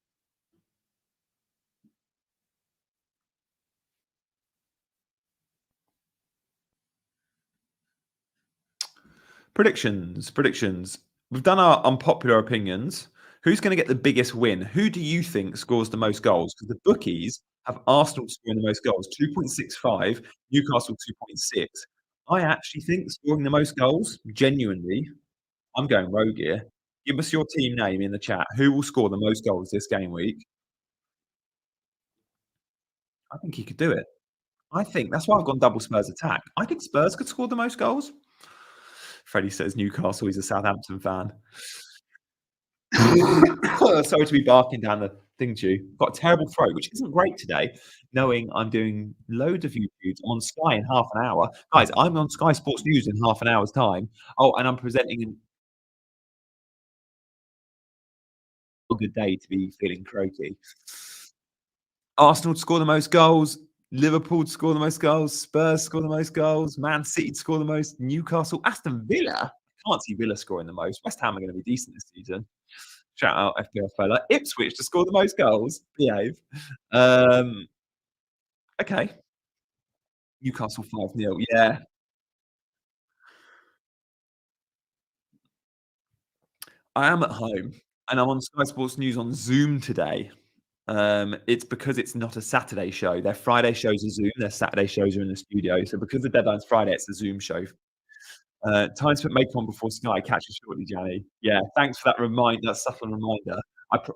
Predictions. We've done our unpopular opinions. Who's going to get the biggest win? Who do you think scores the most goals? Because the bookies have Arsenal scoring the most goals, 2.65, Newcastle 2.6. I actually think scoring the most goals, genuinely, I'm going rogue here. Give us your team name in the chat. Who will score the most goals this game week? I think he could do it. I think that's why I've gone double Spurs attack. I think Spurs could score the most goals. Freddie says Newcastle. He's a Southampton fan. Sorry to be barking down the thing to you. Got a terrible throat, which isn't great today, knowing I'm doing loads of YouTubes on Sky in half an hour. Guys, I'm on Sky Sports News in half an hour's time. Oh, and I'm presenting a good day to be feeling croaky. Arsenal to score the most goals, Liverpool to score the most goals, Spurs score the most goals, Man City to score the most, Newcastle, Aston Villa. Can't see Villa scoring the most. West Ham are gonna be decent this season. Shout out FPL fella. Ipswich to score the most goals. Behave. Um, okay. Newcastle 5-0. Yeah. I am at home, and I'm on Sky Sports News on Zoom today. It's because it's not a Saturday show. Their Friday shows are Zoom, their Saturday shows are in the studio. So because the deadline's Friday, it's a Zoom show. Time to make one before Sky. Catch you shortly, Janny. Yeah, thanks for that subtle reminder.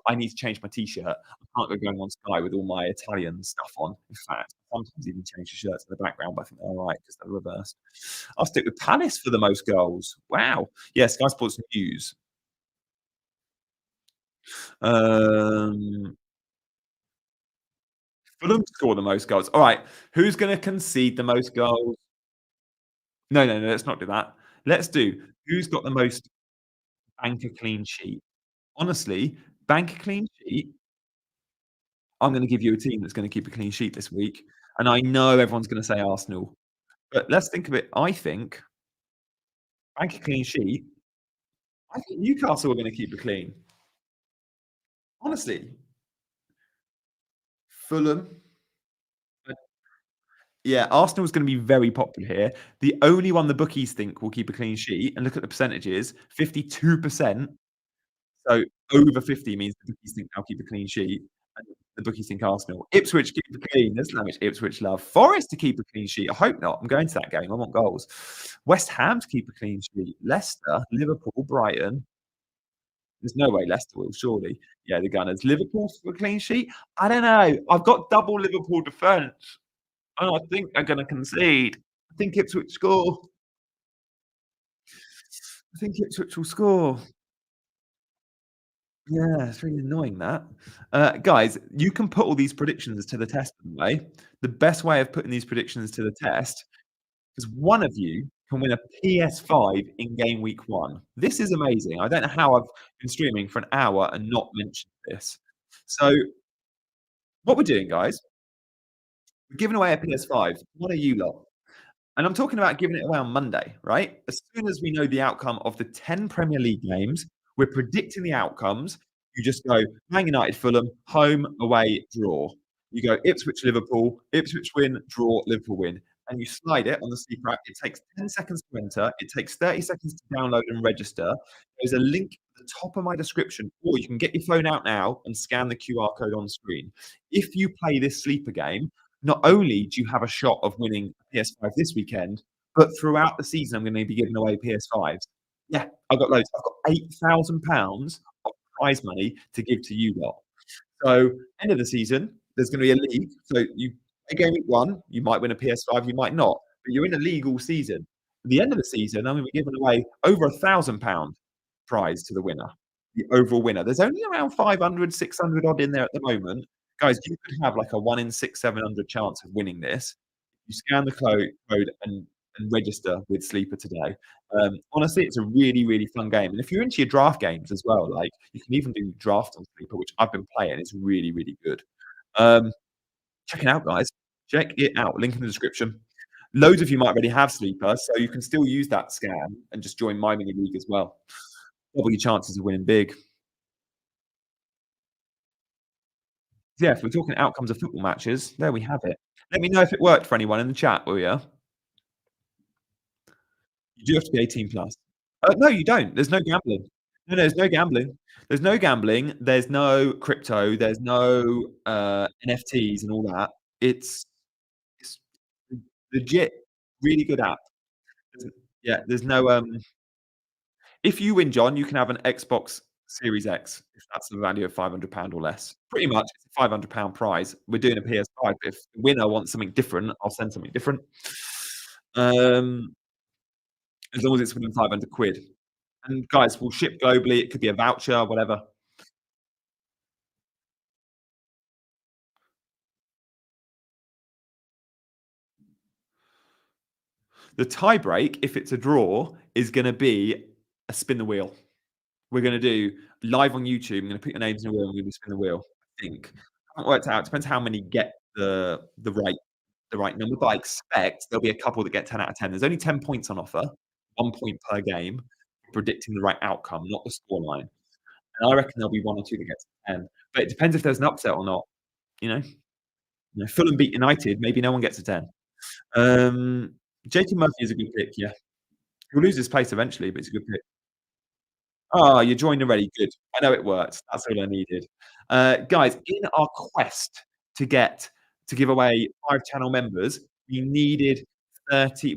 I need to change my T-shirt. I can't go going on Sky with all my Italian stuff on. In fact, sometimes even change the shirts in the background, but I think they're all right because they're reversed. I'll stick with Palace for the most goals. Wow. Yeah, Sky Sports News. Um, Fulham score the most goals. All right, who's going to concede the most goals? No, no, no. Let's not do that. Let's do who's got the most bank a clean sheet. Honestly, bank a clean sheet. I'm going to give you a team that's going to keep a clean sheet this week, and I know everyone's going to say Arsenal, but let's think of it. I think bank a clean sheet. I think Newcastle are going to keep it clean. Honestly, Fulham. Yeah, Arsenal's gonna be very popular here. The only one the bookies think will keep a clean sheet, and look at the percentages, 52%. So over 50 means the bookies think they'll keep a clean sheet, and the bookies think Arsenal. Ipswich keep it clean. There's how much Ipswich love. Forest to keep a clean sheet. I hope not. I'm going to that game. I want goals. West Ham to keep a clean sheet. Leicester, Liverpool, Brighton. There's no way Leicester will, surely. Yeah, the Gunners. Liverpool for a clean sheet? I don't know. I've got double Liverpool defence. Oh, I think they're gonna concede. I think Ipswich score. I think Ipswich will score. Yeah, it's really annoying that. Guys, you can put all these predictions to the test, by the way. The best way of putting these predictions to the test is one of you can win a PS5 in game week 1. This is amazing. I don't know how I've been streaming for an hour and not mentioned this. So, what we're doing, guys, we're giving away a PS5. What are you lot? And I'm talking about giving it away on Monday, right? As soon as we know the outcome of the 10 Premier League games, we're predicting the outcomes. You just go Man United, Fulham, home, away, draw. You go Ipswich, Liverpool, Ipswich win, draw, Liverpool win. And you slide it on the sleeper app. It takes 10 seconds to enter. It takes 30 seconds to download and register. There's a link at the top of my description, or you can get your phone out now and scan the QR code on screen. If you play this sleeper game, not only do you have a shot of winning a PS5 this weekend, but throughout the season, I'm going to be giving away PS5s. Yeah, I've got loads. I've got £8,000 of prize money to give to you lot. So, end of the season, there's going to be a league. So, you game week 1, you might win a PS5, you might not, but you're in a league all season. At the end of the season, I'm going to be giving away over £1,000 prize to the winner, the overall winner. There's only around 500, 600 odd in there at the moment. Guys, you could have like a 1 in 6, 700 chance of winning this. You scan the code and register with Sleeper today. Honestly, it's a really, really fun game. And if you're into your draft games as well, like you can even do draft on Sleeper, which I've been playing. It's really, really good. Um, check it out, guys. Check it out. Link in the description. Loads of you might already have Sleeper, so you can still use that scan and just join my mini league as well. Double your chances of winning big. Yeah, if we're talking outcomes of football matches, there we have it. Let me know if it worked for anyone in the chat, will you? You do have to be 18 plus. No, you don't. There's no gambling. No, there's no gambling. There's no gambling. There's no crypto. There's no NFTs and all that. It's legit, really good app. Yeah, there's no if you win, John, you can have an Xbox Series X if that's the value of £500 or less. Pretty much, it's a £500 prize. We're doing a PS5. If the winner wants something different, I'll send something different. Um, as long as it's within 500 quid. And guys, we'll ship globally. It could be a voucher, whatever. The tie break, if it's a draw, is going to be a spin the wheel. We're going to do live on YouTube. I'm going to put your names in the wheel and we're going to spin the wheel. I think. I haven't worked out. It depends how many get the right number, but I expect there'll be a couple that get 10 out of 10. There's only 10 points on offer, 1 point per game. predicting the right outcome, not the scoreline. And I reckon there'll be 1 or 2 that gets to 10. But it depends if there's an upset or not, you know? You know, Fulham beat United, maybe no one gets a 10. JT Murphy is a good pick, yeah. He'll lose his place eventually, but he's a good pick. Oh, you joined already, good. I know it works. That's all I needed. Guys, in our quest to get to give away 5 channel members, we need 30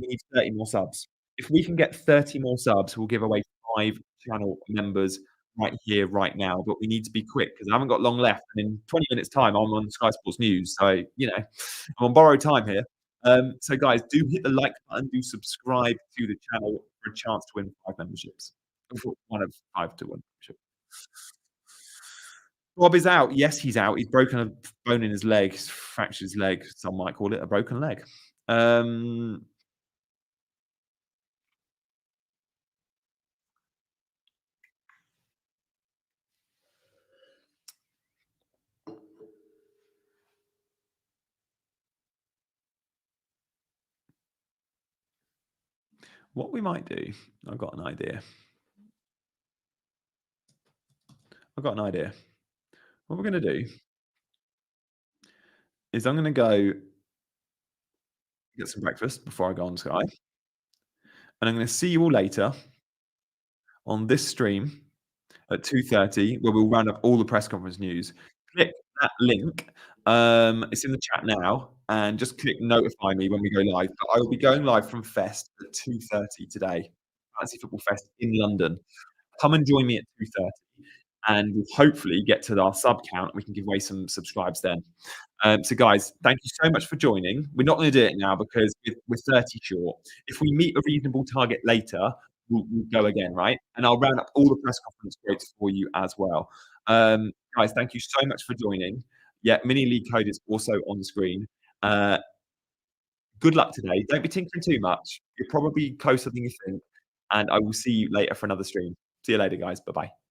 more subs. If we can get 30 more subs, we'll give away 5 channel members right here, right now, but we need to be quick because I haven't got long left, and in 20 minutes time, I'm on Sky Sports News, so, you know, I'm on borrowed time here. So guys, do hit the like button, do subscribe to the channel for a chance to win 5 memberships. One of 5 to 1. Sure. Rob is out. Yes, he's out. He's broken a bone in his leg. He's fractured his leg. Some might call it a broken leg. What we might do, I've got an idea. I've got an idea. What we're going to do is I'm going to go get some breakfast before I go on Sky, and I'm going to see you all later on this stream at 2:30, where we'll round up all the press conference news. Click that link. It's in the chat now, and just click notify me when we go live. But I will be going live from Fest at 2:30 today. Fantasy Football Fest in London. Come and join me at 2:30, and we'll hopefully get to our sub count, and we can give away some subscribes then. So guys, thank you so much for joining. We're not going to do it now because we're 30 short. If we meet a reasonable target later, we'll go again, right? And I'll round up all the press conference quotes for you as well. Guys, thank you so much for joining. Yeah, mini league code is also on the screen. Uh, Good luck today. Don't be tinkering too much. You're probably closer than you think. And I will see you later for another stream. See you later, guys. Bye bye.